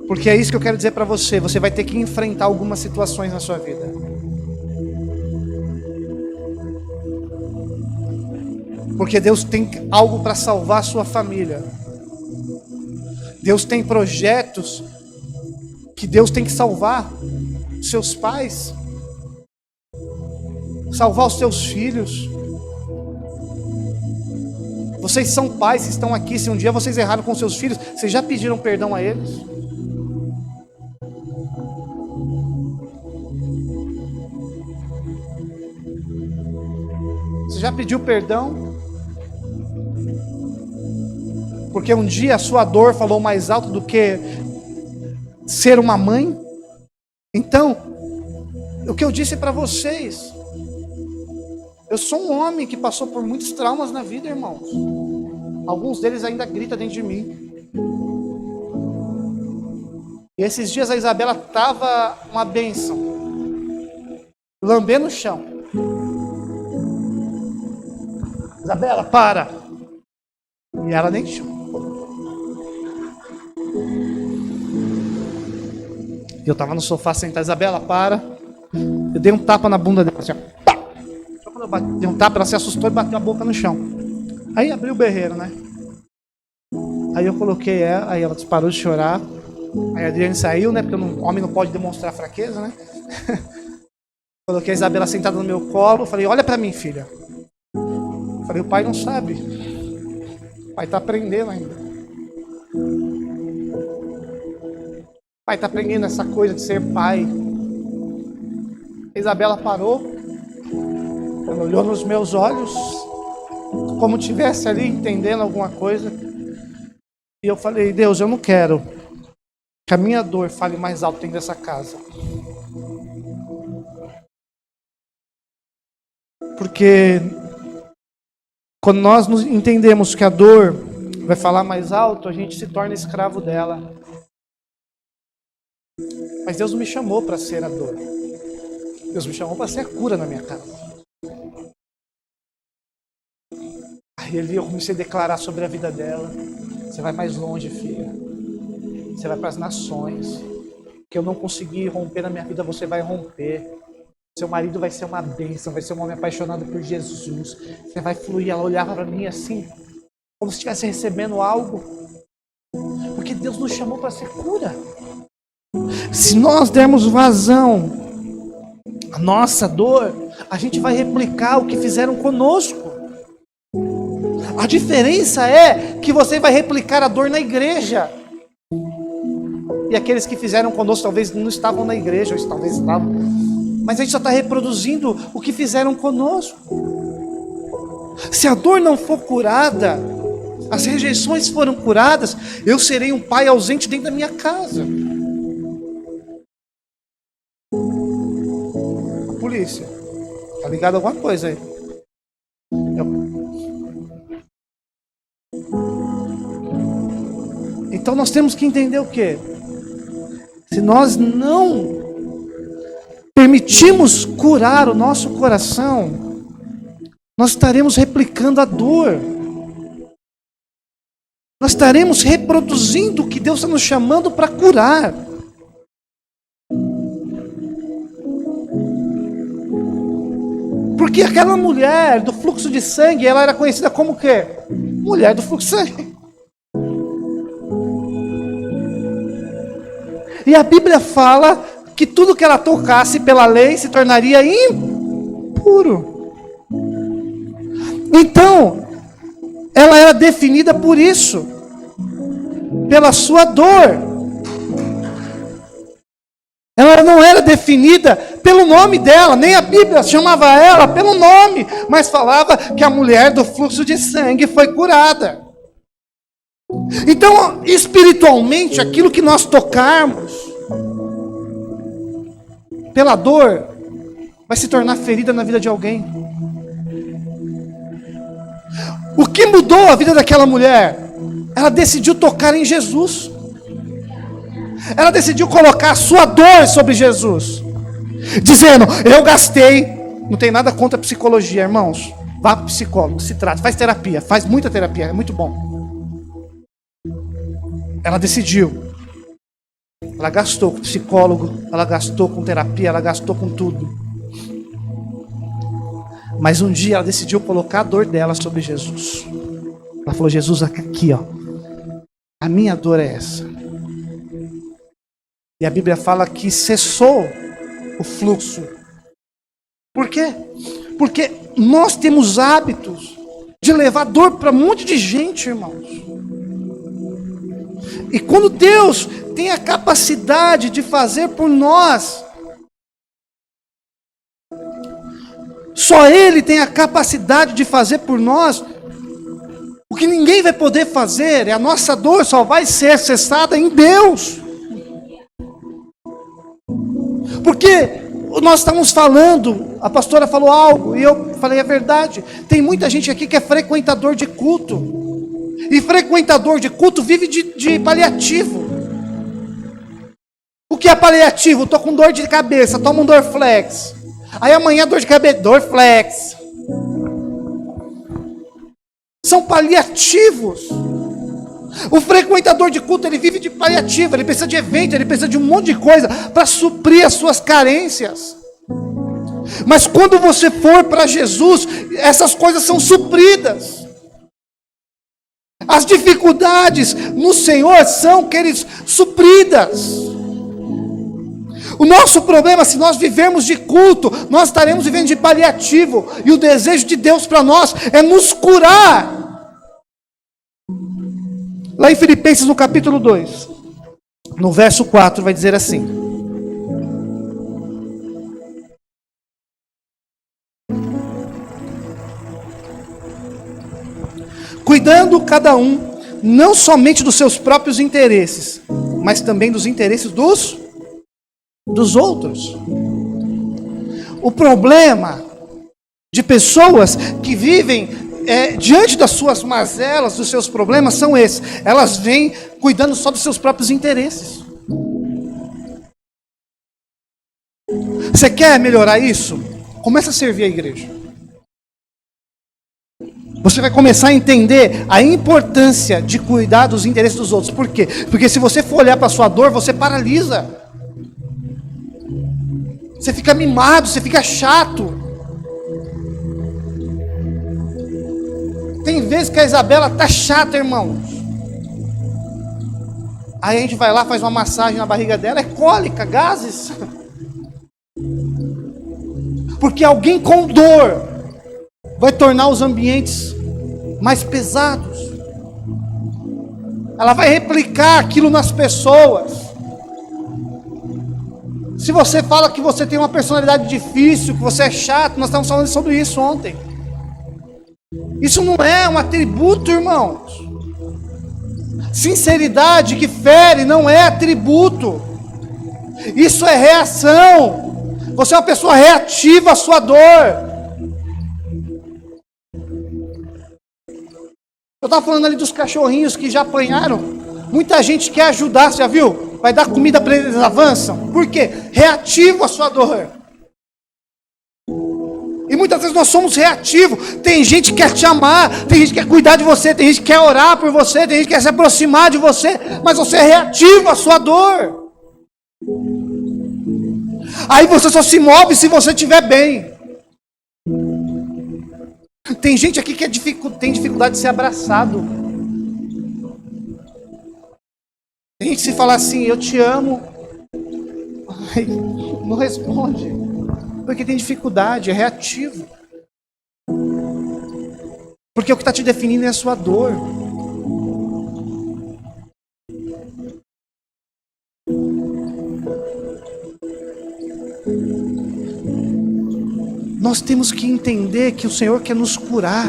porque é isso que eu quero dizer para você, você vai ter que enfrentar algumas situações na sua vida. Porque Deus tem algo para salvar a sua família. Deus tem projetos que Deus tem que salvar os seus pais, salvar os seus filhos. Vocês são pais que estão aqui. Se um dia vocês erraram com seus filhos, vocês já pediram perdão a eles? Você já pediu perdão? Porque um dia a sua dor falou mais alto do que ser uma mãe? Então, o que eu disse para vocês, eu sou um homem que passou por muitos traumas na vida, irmãos. Alguns deles ainda gritam dentro de mim. E esses dias a Isabela estava uma bênção, lambendo o chão. Isabela, para! E ela nem chama. Eu estava no sofá sentado. Isabela, para. Eu dei um tapa na bunda dela, assim, pá! Só quando eu dei um tapa, ela se assustou e bateu a boca no chão. Aí abriu o berreiro, né? Aí eu coloquei ela, aí ela parou de chorar. Aí a Adriane saiu, né? Porque homem não pode demonstrar fraqueza, né? Coloquei a Isabela sentada no meu colo. Falei, olha pra mim, filha. Falei, o pai não sabe. O pai tá aprendendo ainda. O pai tá aprendendo essa coisa de ser pai. A Isabela parou. Ela olhou nos meus olhos, como tivesse ali entendendo alguma coisa. E eu falei, Deus, eu não quero que a minha dor fale mais alto dentro dessa casa. Porque quando nós nos entendemos que a dor vai falar mais alto, a gente se torna escravo dela. Mas Deus não me chamou para ser a dor. Deus me chamou para ser a cura na minha casa. Aí ali eu comecei a declarar sobre a vida dela. Você vai mais longe, filha. Você vai para as nações. Que eu não consegui romper na minha vida, você vai romper. Seu marido vai ser uma bênção, vai ser um homem apaixonado por Jesus. Você vai fluir. Ela olhava para mim assim, como se estivesse recebendo algo. Porque Deus nos chamou para ser cura. Se nós dermos vazão à nossa dor, a gente vai replicar o que fizeram conosco. A diferença é que você vai replicar a dor na igreja. E aqueles que fizeram conosco talvez não estavam na igreja, ou talvez estavam. Mas a gente só está reproduzindo o que fizeram conosco. Se a dor não for curada, as rejeições foram curadas, eu serei um pai ausente dentro da minha casa. A polícia, tá ligado a alguma coisa aí? Então nós temos que entender o quê? Se nós não permitimos curar o nosso coração, nós estaremos replicando a dor. Nós estaremos reproduzindo o que Deus está nos chamando para curar. Porque aquela mulher do fluxo de sangue, ela era conhecida como o quê? Mulher do fluxo de sangue. E a Bíblia fala que tudo que ela tocasse pela lei se tornaria impuro. Então, ela era definida por isso, pela sua dor. Ela não era definida pelo nome dela, nem a Bíblia chamava ela pelo nome, mas falava que a mulher do fluxo de sangue foi curada. Então, espiritualmente, aquilo que nós tocarmos pela dor vai se tornar ferida na vida de alguém. O que mudou a vida daquela mulher? Ela decidiu tocar em Jesus. Ela decidiu colocar a sua dor sobre Jesus, dizendo, eu gastei. Não tem nada contra a psicologia, irmãos. Vá para o psicólogo, se trata, faz terapia, faz muita terapia, é muito bom. Ela decidiu. Ela gastou com psicólogo, ela gastou com terapia, ela gastou com tudo. Mas um dia ela decidiu colocar a dor dela sobre Jesus. Ela falou, Jesus, aqui ó, a minha dor é essa. E a Bíblia fala que cessou o fluxo. Por quê? Porque nós temos hábitos de levar dor para um monte de gente, irmãos. E quando Deus tem a capacidade de fazer por nós, só Ele tem a capacidade de fazer por nós, o que ninguém vai poder fazer, a nossa dor só vai ser cessada em Deus. Porque nós estamos falando, a pastora falou algo, e eu falei a verdade, tem muita gente aqui que é frequentador de culto, e frequentador de culto vive de paliativo. O que é paliativo? Estou com dor de cabeça, toma um Dorflex. Aí amanhã dor de cabeça, Dorflex. São paliativos. O frequentador de culto, ele vive de paliativo, ele precisa de evento, ele precisa de um monte de coisa para suprir as suas carências. Mas quando você for para Jesus, essas coisas são supridas. As dificuldades no Senhor são, queridos, supridas. O nosso problema, se nós vivermos de culto, nós estaremos vivendo de paliativo. E o desejo de Deus para nós é nos curar. Lá em Filipenses, no capítulo 2, no verso 4, vai dizer assim: cuidando cada um, não somente dos seus próprios interesses, mas também dos interesses dos outros. O problema de pessoas que vivem diante das suas mazelas, dos seus problemas, são esses. Elas vêm cuidando só dos seus próprios interesses. Você quer melhorar isso? Começa a servir a igreja. Você vai começar a entender a importância de cuidar dos interesses dos outros. Por quê? Porque se você for olhar para a sua dor, você paralisa. Você fica mimado, você fica chato. Tem vezes que a Isabela tá chata, irmãos. Aí a gente vai lá, faz uma massagem na barriga dela, é cólica, gases. Porque alguém com dor vai tornar os ambientes mais pesados. Ela vai replicar aquilo nas pessoas. Se você fala que você tem uma personalidade difícil, que você é chato, nós estávamos falando sobre isso ontem. Isso não é um atributo, irmãos. Sinceridade que fere não é atributo. Isso é reação. Você é uma pessoa reativa à sua dor. Eu estava falando ali dos cachorrinhos que já apanharam. Muita gente quer ajudar, você já viu? Vai dar comida para eles, avançam. Por quê? Reativo à sua dor. E muitas vezes nós somos reativos. Tem gente que quer te amar, tem gente que quer cuidar de você, tem gente que quer orar por você, tem gente que quer se aproximar de você, mas você é reativo à sua dor. Aí você só se move se você estiver bem. Tem gente aqui que tem dificuldade de ser abraçado. Tem gente que se falar assim, eu te amo, ai, não responde. Porque tem dificuldade, é reativo. Porque o que está te definindo é a sua dor. Nós temos que entender que o Senhor quer nos curar,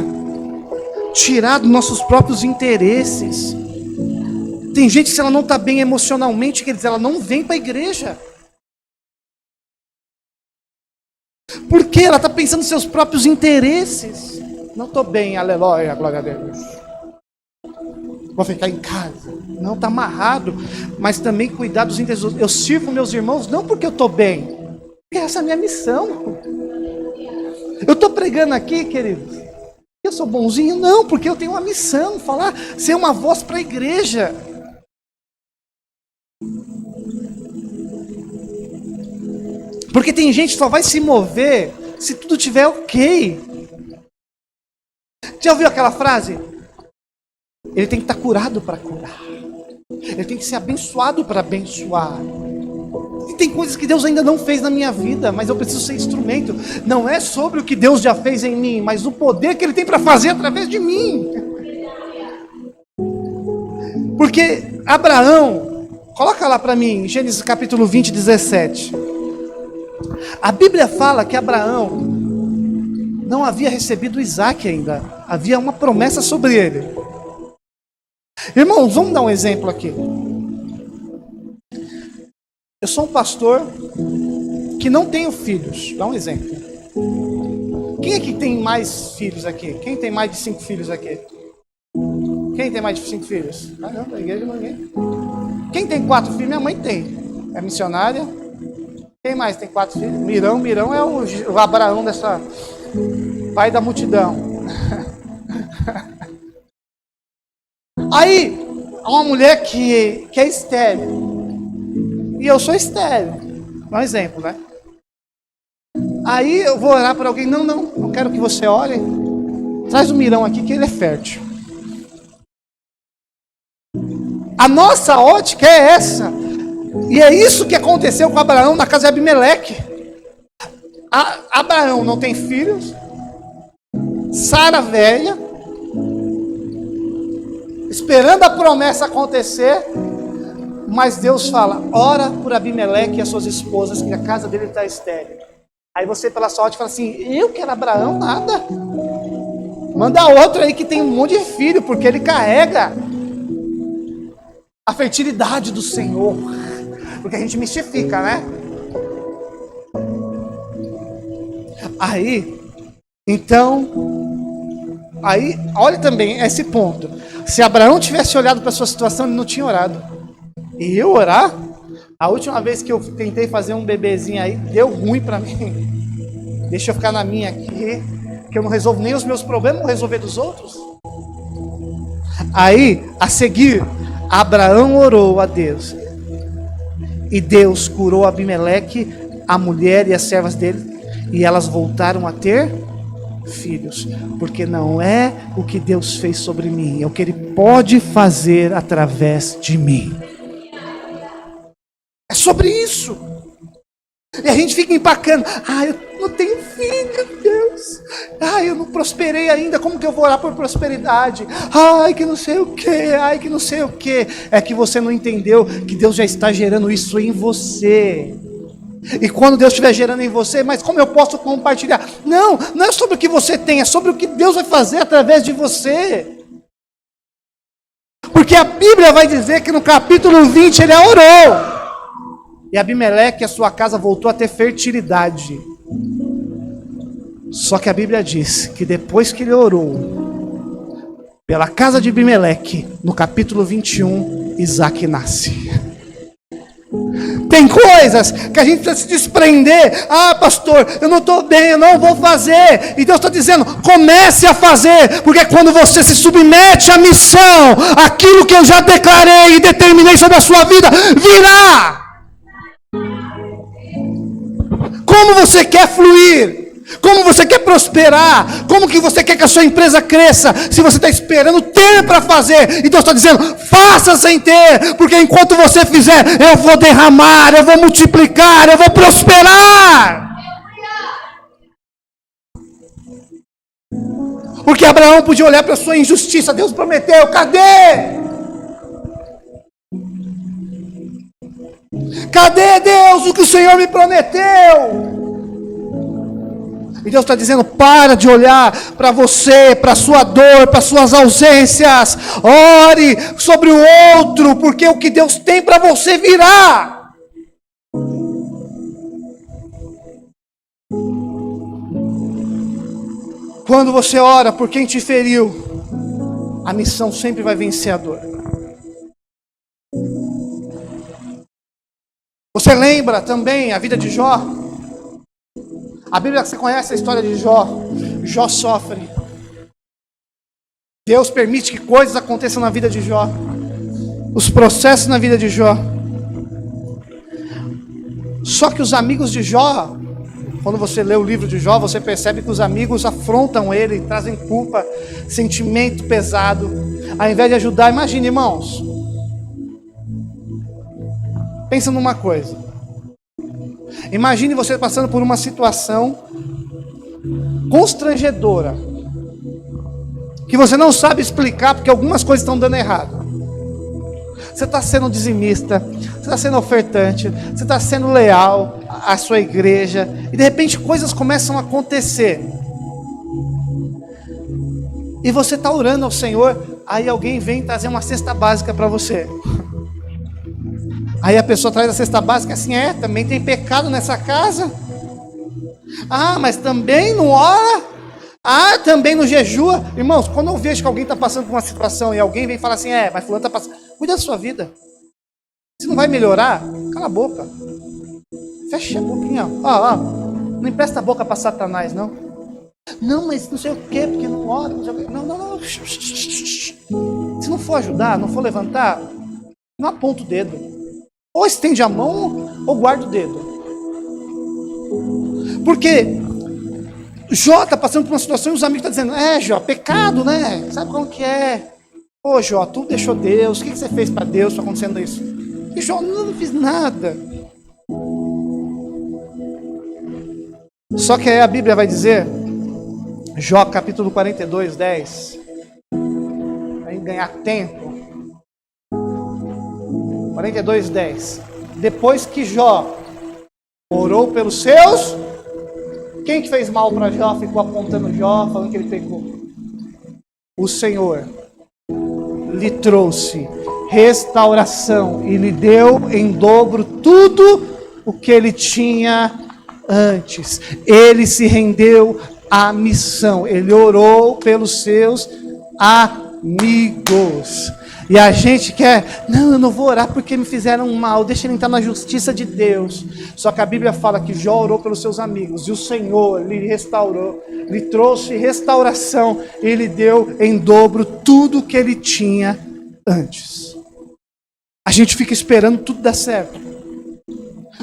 tirar dos nossos próprios interesses. Tem gente que, se ela não está bem emocionalmente, quer dizer, ela não vem para a igreja. Porque ela está pensando nos seus próprios interesses. Não estou bem, aleluia, glória a Deus. Vou ficar em casa. Não, está amarrado. Mas também cuidar dos interesses. Eu sirvo meus irmãos não porque eu estou bem, porque essa é a minha missão. Eu estou pregando aqui, queridos, eu sou bonzinho? Não, porque eu tenho uma missão, falar, ser uma voz para a igreja. Porque tem gente que só vai se mover se tudo estiver ok. Já ouviu aquela frase? Ele tem que estar curado para curar. Ele tem que ser abençoado para abençoar. E tem coisas que Deus ainda não fez na minha vida, mas eu preciso ser instrumento. Não é sobre o que Deus já fez em mim, mas o poder que Ele tem para fazer através de mim. Porque Abraão, coloca lá para mim, Gênesis capítulo 20, 17. A Bíblia fala que Abraão não havia recebido Isaac ainda. Havia uma promessa sobre ele. Irmãos, vamos dar um exemplo aqui. Eu sou um pastor que não tenho filhos. Dá um exemplo. Quem é que tem mais filhos aqui? Quem tem mais de 5 filhos aqui? Quem tem mais de 5 filhos? Caramba, a igreja ninguém. Quem tem 4 filhos? Minha mãe tem. É missionária. Quem mais tem 4 filhos? Mirão é o Abraão dessa... pai da multidão. Aí, há uma mulher que é estéril. E eu sou estéril. Dá um exemplo, né? Aí eu vou orar para alguém. Não quero que você ore. Traz o Mirão aqui que ele é fértil. A nossa ótica é essa. E é isso que aconteceu com Abraão na casa de Abimeleque. Abraão não tem filhos. Sara velha, esperando a promessa acontecer. Mas Deus fala, ora por Abimeleque e as suas esposas, que a casa dele está estéril. Aí você, pela sua ótica, fala assim, eu quero Abraão, nada. Manda outro aí que tem um monte de filho, porque ele carrega a fertilidade do Senhor. Porque a gente mistifica, né? Aí, olha também esse ponto. Se Abraão tivesse olhado para a sua situação, ele não tinha orado. E eu orar? A última vez que eu tentei fazer um bebezinho aí, deu ruim para mim. Deixa eu ficar na minha aqui, que eu não resolvo nem os meus problemas, vou resolver dos outros. Aí, a seguir, Abraão orou a Deus. E Deus curou Abimeleque, a mulher e as servas dele, e elas voltaram a ter filhos. Porque não é o que Deus fez sobre mim, é o que Ele pode fazer através de mim. É sobre isso. E a gente fica empacando. Eu não tenho filho, Deus. Eu não prosperei ainda. Como que eu vou orar por prosperidade? Que não sei o que. Que não sei o que. É que você não entendeu que Deus já está gerando isso em você. E quando Deus estiver gerando em você, mas como eu posso compartilhar? Não é sobre o que você tem, é sobre o que Deus vai fazer através de você. Porque a Bíblia vai dizer que no capítulo 20 ele orou. E Abimeleque e a sua casa voltou a ter fertilidade. Só que a Bíblia diz que depois que ele orou pela casa de Abimeleque, no capítulo 21, Isaac nasce. Tem coisas que a gente precisa se desprender. Pastor, eu não estou bem, eu não vou fazer. E Deus está dizendo, comece a fazer. Porque quando você se submete à missão, aquilo que eu já declarei e determinei sobre a sua vida, virá. Como você quer fluir? Como você quer prosperar? Como que você quer que a sua empresa cresça? Se você está esperando ter para fazer, e Deus está dizendo, faça sem ter, porque enquanto você fizer, eu vou derramar, eu vou multiplicar, eu vou prosperar. Porque Abraão podia olhar para a sua injustiça, Deus prometeu, cadê? Cadê, Deus, o que o Senhor me prometeu? E Deus está dizendo, para de olhar para você, para a sua dor, para as suas ausências. Ore sobre o outro, porque o que Deus tem para você virá. Quando você ora por quem te feriu, a missão sempre vai vencer a dor. Você lembra também a vida de Jó? A Bíblia, você conhece a história de Jó. Jó sofre. Deus permite que coisas aconteçam na vida de Jó. Os processos na vida de Jó. Só que os amigos de Jó, quando você lê o livro de Jó, você percebe que os amigos afrontam ele, trazem culpa, sentimento pesado, ao invés de ajudar. Imagine, irmãos. Pensa numa coisa. Imagine você passando por uma situação constrangedora, que você não sabe explicar, porque algumas coisas estão dando errado. Você está sendo dizimista, você está sendo ofertante, você está sendo leal à sua igreja, e de repente coisas começam a acontecer. E você está orando ao Senhor, aí alguém vem trazer uma cesta básica para você. Aí a pessoa traz a cesta básica assim, também tem pecado nessa casa. Mas também não ora. Também não jejua. Irmãos, quando eu vejo que alguém está passando por uma situação e alguém vem falar assim, mas fulano está passando, cuida da sua vida. Se não vai melhorar, cala a boca. Fecha a boquinha. Não empresta a boca para Satanás, não. Não, mas não sei o quê, porque não ora. Não sei o quê. Não. Se não for ajudar, não for levantar, não aponta o dedo. Ou estende a mão, ou guarda o dedo. Porque Jó está passando por uma situação e os amigos estão dizendo, Jó, pecado, né? Sabe como que é? Ô Jó, tu deixou Deus, o que você fez para Deus para acontecendo isso? E Jó, não fiz nada. Só que aí a Bíblia vai dizer, Jó capítulo 42, 10, vai ganhar tempo. 42, 10. Depois que Jó orou pelos seus, quem que fez mal para Jó, ficou apontando Jó, falando que ele pecou? O Senhor lhe trouxe restauração e lhe deu em dobro tudo o que ele tinha antes. Ele se rendeu à missão, ele orou pelos seus amigos. E a gente quer, não, eu não vou orar porque me fizeram mal, deixa ele entrar na justiça de Deus. Só que a Bíblia fala que Jó orou pelos seus amigos, e o Senhor lhe restaurou, lhe trouxe restauração, e lhe deu em dobro tudo que ele tinha antes. A gente fica esperando tudo dar certo,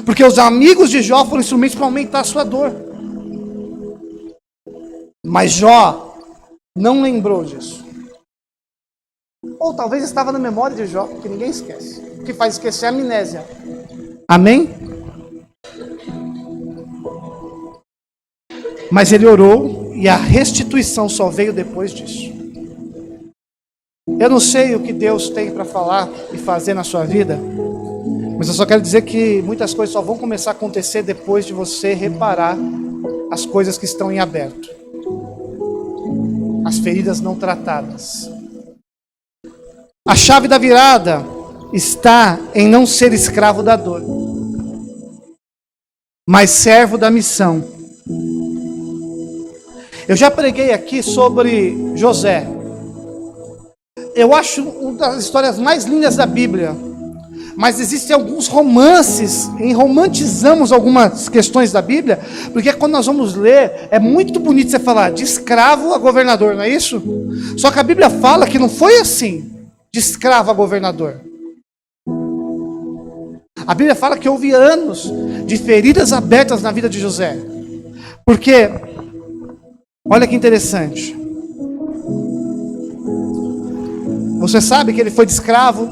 porque os amigos de Jó foram instrumentos para aumentar a sua dor. Mas Jó não lembrou disso. Ou talvez estava na memória de Jó, que ninguém esquece. O que faz esquecer é a amnésia. Amém? Mas ele orou e a restituição só veio depois disso. Eu não sei o que Deus tem para falar e fazer na sua vida, mas eu só quero dizer que muitas coisas só vão começar a acontecer depois de você reparar as coisas que estão em aberto. As feridas não tratadas. A chave da virada está em não ser escravo da dor, mas servo da missão. Eu já preguei aqui sobre José. Eu acho uma das histórias mais lindas da Bíblia. Mas existem alguns romances, e romantizamos algumas questões da Bíblia, porque quando nós vamos ler, é muito bonito você falar de escravo a governador, não é isso? Só que a Bíblia fala que não foi assim, de escravo a governador. A Bíblia fala que houve anos de feridas abertas na vida de José. Porque, olha que interessante. Você sabe que ele foi de escravo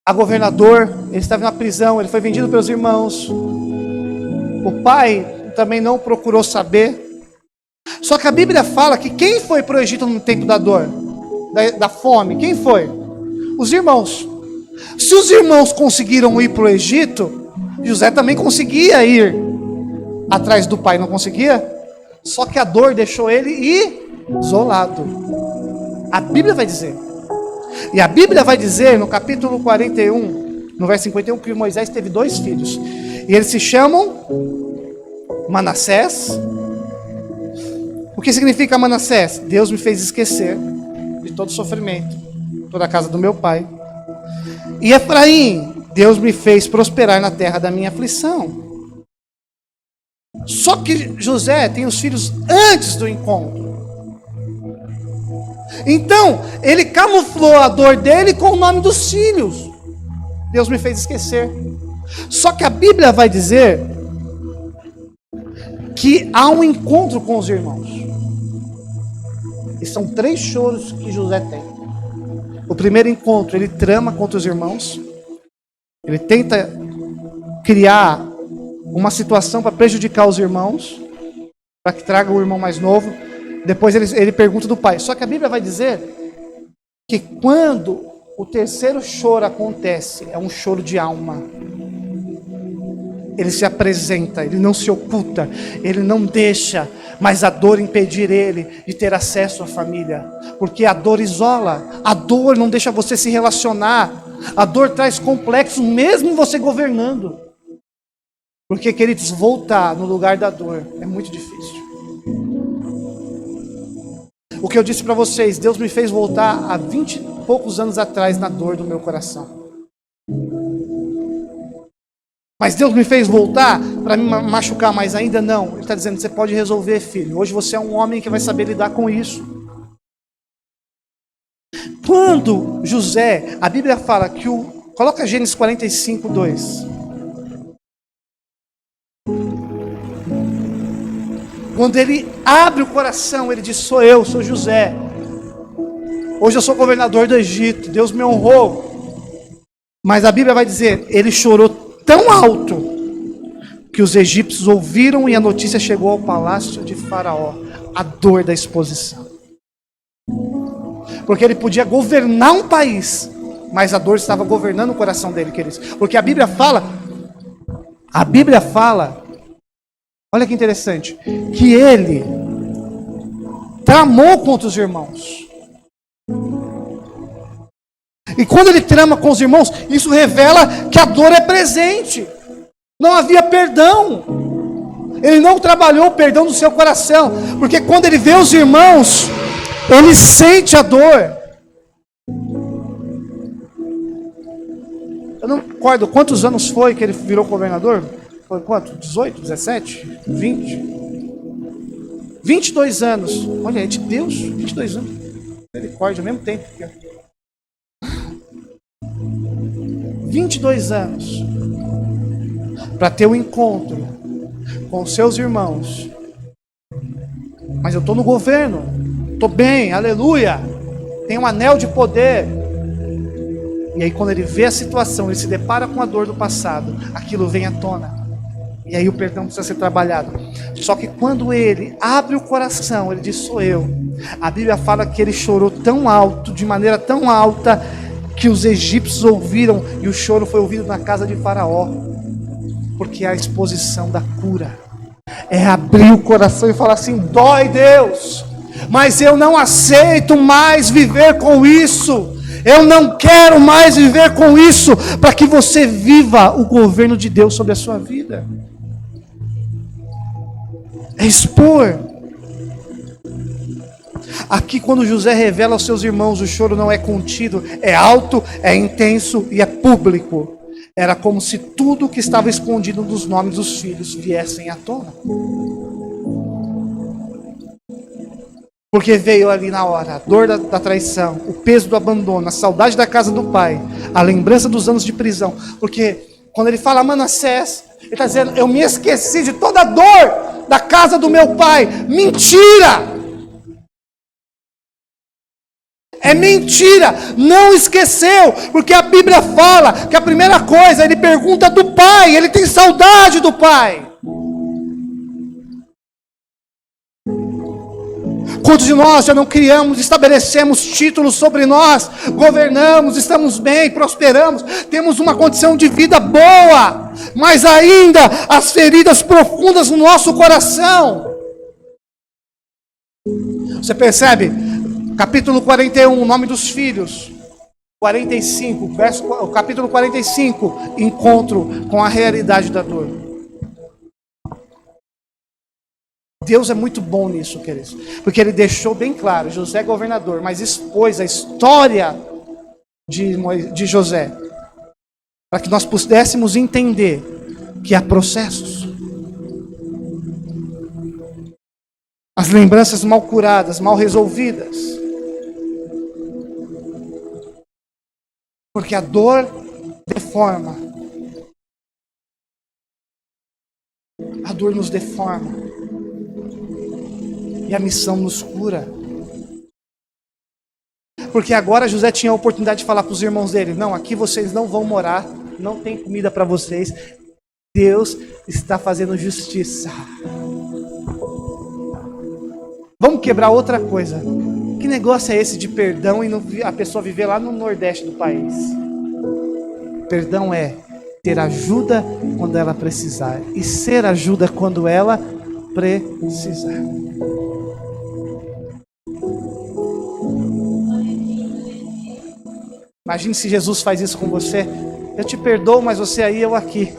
a governador, ele estava na prisão, ele foi vendido pelos irmãos. O pai também não procurou saber. Só que a Bíblia fala que quem foi para o Egito no tempo da dor, da fome, quem foi? Os irmãos. Se os irmãos conseguiram ir para o Egito, José também conseguia ir atrás do pai, não conseguia? Só que a dor deixou ele isolado. A Bíblia vai dizer. E a Bíblia vai dizer no capítulo 41, no verso 51, que Moisés teve 2 filhos. E eles se chamam Manassés. O que significa Manassés? Deus me fez esquecer de todo sofrimento, toda a casa do meu pai. E Efraim, Deus me fez prosperar na terra da minha aflição. Só que José tem os filhos antes do encontro. Então, ele camuflou a dor dele com o nome dos filhos. Deus me fez esquecer. Só que a Bíblia vai dizer que há um encontro com os irmãos. E são 3 choros que José tem. O primeiro encontro, ele trama contra os irmãos. Ele tenta criar uma situação para prejudicar os irmãos, para que traga o irmão mais novo. Depois ele pergunta do pai. Só que a Bíblia vai dizer que quando o terceiro choro acontece, é um choro de alma. Ele se apresenta, ele não se oculta, ele não deixa mais a dor impedir ele de ter acesso à família. Porque a dor isola, a dor não deixa você se relacionar, a dor traz complexos mesmo você governando. Porque, queridos, voltar no lugar da dor é muito difícil. O que eu disse para vocês, Deus me fez voltar há 20 e poucos anos atrás na dor do meu coração. Mas Deus me fez voltar para me machucar, mas ainda não. Ele está dizendo, você pode resolver, filho. Hoje você é um homem que vai saber lidar com isso. Quando José, a Bíblia fala que coloca Gênesis 45, 2. Quando ele abre o coração, ele diz, sou eu, sou José. Hoje eu sou governador do Egito, Deus me honrou. Mas a Bíblia vai dizer, ele chorou tão alto que os egípcios ouviram e a notícia chegou ao palácio de Faraó. A dor da exposição. Porque ele podia governar um país, mas a dor estava governando o coração dele, queridos. Porque a Bíblia fala, olha que interessante, que ele tramou contra os irmãos. E quando ele trama com os irmãos, isso revela que a dor é presente. Não havia perdão. Ele não trabalhou o perdão do seu coração. Porque quando ele vê os irmãos, ele sente a dor. Eu não recordo quantos anos foi que ele virou governador. Foi quanto? 18, 17, 20? 22 anos. Olha, é de Deus, 22 anos. Misericórdia, ao mesmo tempo. 22 anos. Para ter um encontro com seus irmãos. Mas eu estou no governo. Estou bem, aleluia. Tenho um anel de poder. E aí quando ele vê a situação, ele se depara com a dor do passado. Aquilo vem à tona. E aí o perdão precisa ser trabalhado. Só que quando ele abre o coração, ele diz, sou eu. A Bíblia fala que ele chorou tão alto, de maneira tão alta, que os egípcios ouviram, e o choro foi ouvido na casa de Faraó. Porque é a exposição da cura. É abrir o coração e falar assim, dói Deus, mas eu não aceito mais viver com isso. Eu não quero mais viver com isso, para que você viva o governo de Deus sobre a sua vida. É expor. Aqui quando José revela aos seus irmãos, o choro não é contido, é alto, é intenso e é público. Era como se tudo que estava escondido dos nomes dos filhos viessem à tona. Porque veio ali na hora a dor da traição, o peso do abandono, a saudade da casa do pai, a lembrança dos anos de prisão. Porque quando ele fala Manassés, ele está dizendo, eu me esqueci de toda a dor da casa do meu pai. Mentira! É mentira, não esqueceu, porque a Bíblia fala que a primeira coisa, ele pergunta do pai, ele tem saudade do pai. Quantos de nós já não criamos, estabelecemos títulos sobre nós, governamos, estamos bem, prosperamos, temos uma condição de vida boa, mas ainda as feridas profundas no nosso coração. Você percebe? Capítulo 41, o nome dos filhos. 45, capítulo 45, encontro com a realidade da dor. Deus é muito bom nisso, queridos. Porque ele deixou bem claro, José é governador, mas expôs a história de José. Para que nós pudéssemos entender que há processos. As lembranças mal curadas, mal resolvidas. Porque a dor deforma. A dor nos deforma. E a missão nos cura. Porque agora José tinha a oportunidade de falar para os irmãos dele, não, aqui vocês não vão morar, não tem comida para vocês. Deus está fazendo justiça. Vamos quebrar outra coisa. Que negócio é esse de perdão e a pessoa viver lá no Nordeste do país? Perdão é ter ajuda quando ela precisar e ser ajuda quando ela precisar. Imagine se Jesus faz isso com você. Eu te perdoo, mas você aí, eu aqui.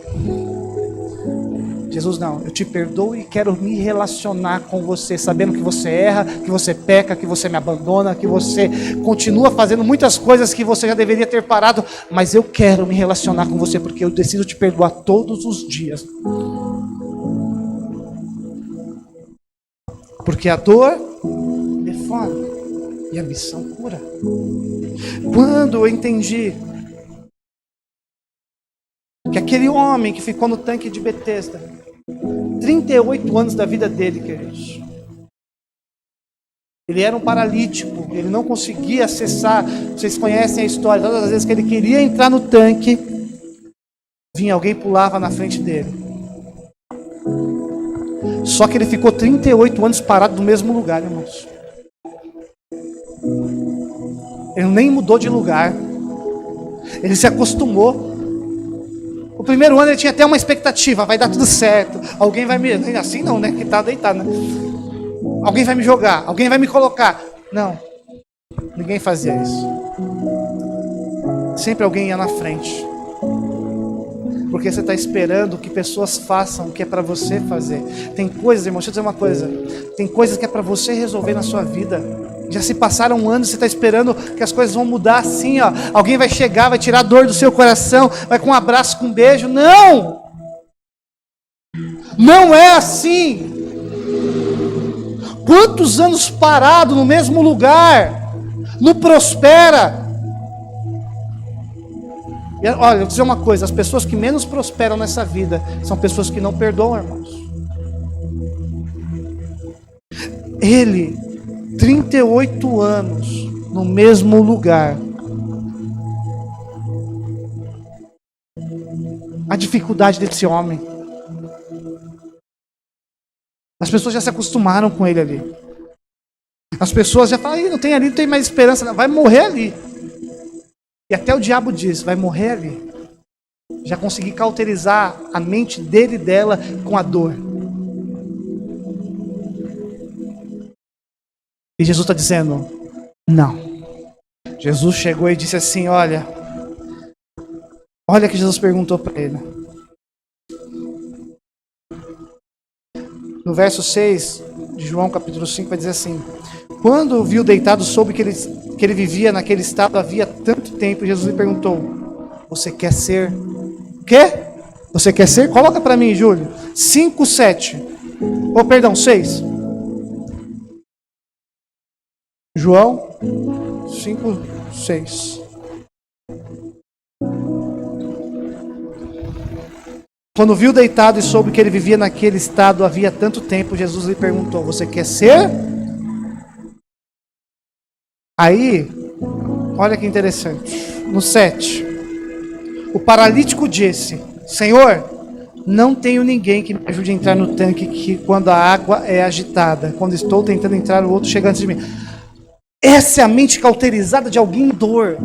Jesus, não, eu te perdoo e quero me relacionar com você, sabendo que você erra, que você peca, que você me abandona, que você continua fazendo muitas coisas que você já deveria ter parado, mas eu quero me relacionar com você, porque eu decido te perdoar todos os dias. Porque a dor deforma e a missão cura. Quando eu entendi que aquele homem que ficou no tanque de Betesda, 38 anos da vida dele, queridos, Ele era um paralítico, ele não conseguia acessar. Vocês conhecem a história, todas as vezes que ele queria entrar no tanque, vinha alguém, pulava na frente dele. Só que ele ficou 38 anos parado no mesmo lugar, irmãos. Ele nem mudou de lugar. Ele se acostumou. O primeiro ano ele tinha até uma expectativa, vai dar tudo certo. Alguém vai me... Assim não, né? Que tá deitado, né? Alguém vai me jogar, alguém vai me colocar. Não. Ninguém fazia isso. Sempre alguém ia na frente. Porque você está esperando que pessoas façam o que é para você fazer. Tem coisas, irmão, deixa eu dizer uma coisa. Tem coisas que é para você resolver na sua vida. Já se passaram anos, você está esperando que as coisas vão mudar assim, ó. Alguém vai chegar, vai tirar a dor do seu coração, vai com um abraço, com um beijo. Não! Não é assim. Quantos anos parado no mesmo lugar? Não prospera. E, olha, eu vou dizer uma coisa, as pessoas que menos prosperam nessa vida são pessoas que não perdoam, irmãos. Ele, 38 anos no mesmo lugar. A dificuldade desse homem. As pessoas já se acostumaram com ele ali. As pessoas já falam, não tem ali, não tem mais esperança, não. Vai morrer ali. E até o diabo diz, vai morrer ali. Já consegui cauterizar a mente dele e dela com a dor. E Jesus está dizendo, não. Jesus chegou e disse assim, olha que Jesus perguntou para ele. No verso 6 de João capítulo 5 vai dizer assim, quando o viu deitado, soube que ele vivia naquele estado havia tanto tempo. Jesus lhe perguntou, você quer ser... O quê? Você quer ser? Coloca para mim, Júlio. 5, 7. Oh, perdão, 6. João 5, 6. Quando viu deitado e soube que ele vivia naquele estado havia tanto tempo, Jesus lhe perguntou, você quer ser? Aí, olha que interessante. No 7, o paralítico disse, Senhor, não tenho ninguém que me ajude a entrar no tanque que quando a água é agitada. Quando estou tentando entrar, o outro chega antes de mim. Essa é a mente cauterizada de alguém em dor.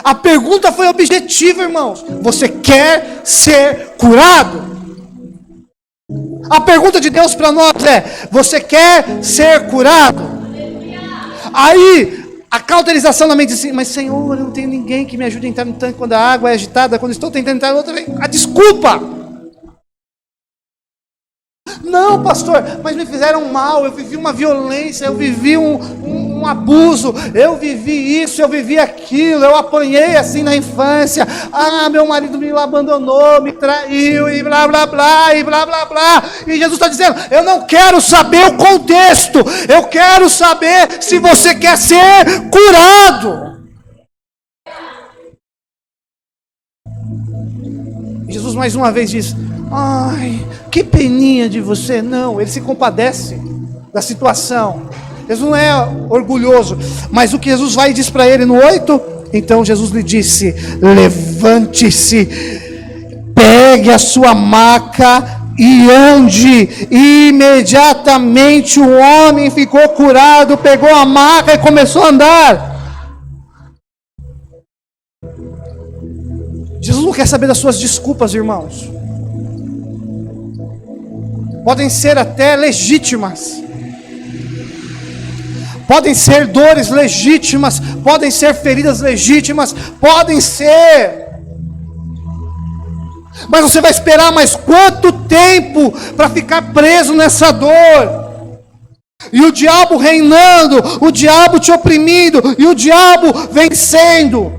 A pergunta foi objetiva, irmãos. Você quer ser curado? A pergunta de Deus para nós é, você quer ser curado? Aí, a cauterização na mente diz assim, mas Senhor, eu não tenho ninguém que me ajude a entrar no tanque quando a água é agitada, quando estou tentando entrar no outro, a desculpa! Não, pastor, mas me fizeram mal, eu vivi uma violência, eu vivi um abuso, eu vivi isso, eu vivi aquilo, eu apanhei assim na infância, meu marido me abandonou, me traiu, e blá blá blá, e blá blá blá, e Jesus está dizendo, eu não quero saber o contexto, eu quero saber se você quer ser curado. Jesus mais uma vez diz, ai, que peninha de você. Não, ele se compadece da situação. Jesus não é orgulhoso, mas o que Jesus vai e diz para ele no 8, então Jesus lhe disse, levante-se, pegue a sua maca e ande. E imediatamente o homem ficou curado, pegou a maca e começou a andar. Jesus não quer saber das suas desculpas, irmãos. Podem ser até legítimas. Podem ser dores legítimas. Podem ser feridas legítimas. Podem ser. Mas você vai esperar mais quanto tempo para ficar preso nessa dor? E o diabo reinando, o diabo te oprimindo, e o diabo vencendo.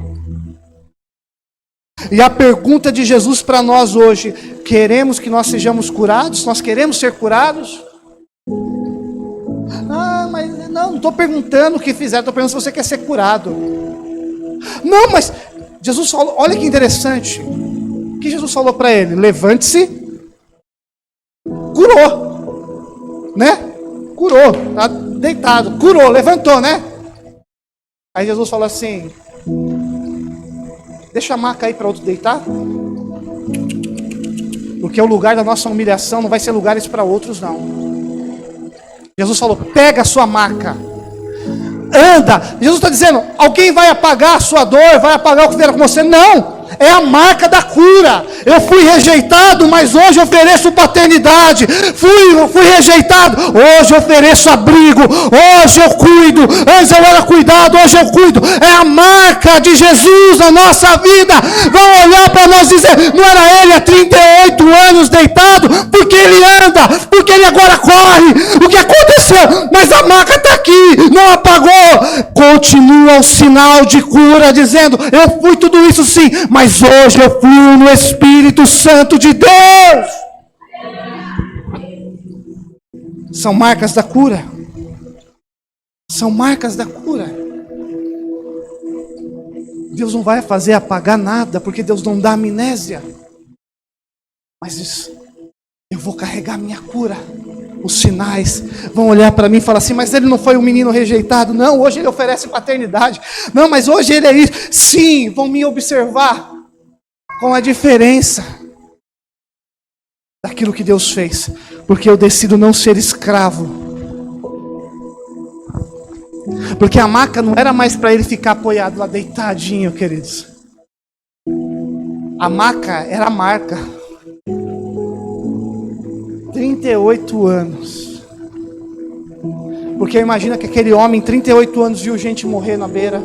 E a pergunta de Jesus para nós hoje, queremos que nós sejamos curados? Nós queremos ser curados? Mas não estou perguntando o que fizeram, estou perguntando se você quer ser curado. Não, mas Jesus falou, olha que interessante. O que Jesus falou para ele? Levante-se, curou, né? curou, tá deitado, curou, levantou, né? Aí Jesus falou assim: deixa a maca aí para outro deitar. Porque o lugar da nossa humilhação não vai ser lugares para outros, não. Jesus falou: pega a sua maca, anda. Jesus está dizendo: alguém vai apagar a sua dor, vai apagar o que vier com você? Não. É a marca da cura. Eu fui rejeitado, mas hoje eu ofereço paternidade. Fui rejeitado, hoje eu ofereço abrigo. Hoje eu cuido. Antes eu era cuidado, hoje eu cuido. É a marca de Jesus na nossa vida. Vão olhar para nós e dizer: não era ele há 38 anos deitado? Porque ele anda, porque ele agora corre. O que aconteceu? Mas a marca está aqui, não apagou. Continua o sinal de cura, dizendo: eu fui tudo isso sim, mas hoje eu fui no Espírito Santo de Deus. São marcas da cura. São marcas da cura. Deus não vai fazer apagar nada, porque Deus não dá amnésia. Mas isso, eu vou carregar minha cura. Os sinais vão olhar para mim e falar assim: mas ele não foi um menino rejeitado. Não, hoje ele oferece paternidade. Não, mas hoje ele é isso. Sim, vão me observar com a diferença daquilo que Deus fez, porque eu decido não ser escravo. Porque a maca não era mais para ele ficar apoiado lá deitadinho, queridos. A maca era a marca. 38 anos. Porque imagina que aquele homem, 38 anos, viu gente morrer na beira,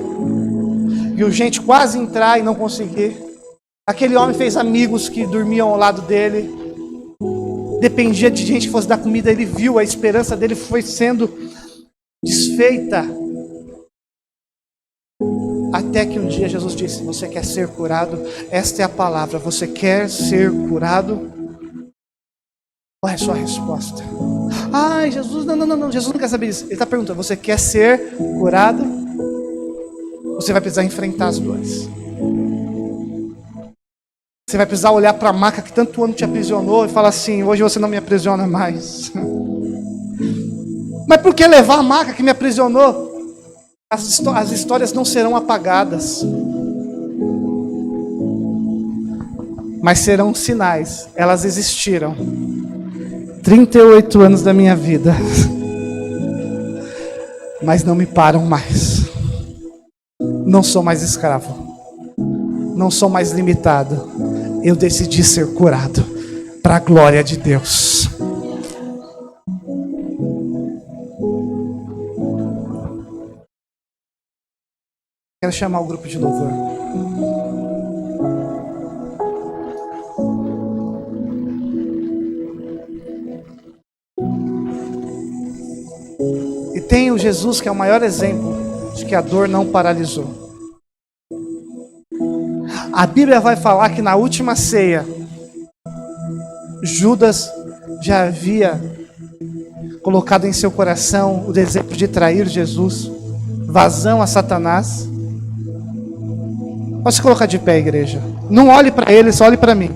viu gente quase entrar e não conseguir. Aquele homem fez amigos que dormiam ao lado dele, dependia de gente que fosse dar comida. Ele viu, a esperança dele foi sendo desfeita. Até que um dia Jesus disse: você quer ser curado? Esta é a palavra: você quer ser curado? Qual é a sua resposta? Ai, Jesus, não, Jesus não quer saber disso. Ele está perguntando: você quer ser curado? Você vai precisar enfrentar as dores. Você vai precisar olhar para a maca que tanto ano te aprisionou e falar assim: hoje você não me aprisiona mais. Mas por que levar a maca que me aprisionou? As histórias não serão apagadas, mas serão sinais. Elas existiram 38 anos da minha vida, mas não me param mais. Não sou mais escravo, não sou mais limitado. Eu decidi ser curado para a glória de Deus. Quero chamar o grupo de louvor. E tem o Jesus que é o maior exemplo de que a dor não paralisou. A Bíblia vai falar que na última ceia, Judas já havia colocado em seu coração o desejo de trair Jesus, vazão a Satanás. Pode se colocar de pé, igreja. Não olhe para ele, só olhe para mim.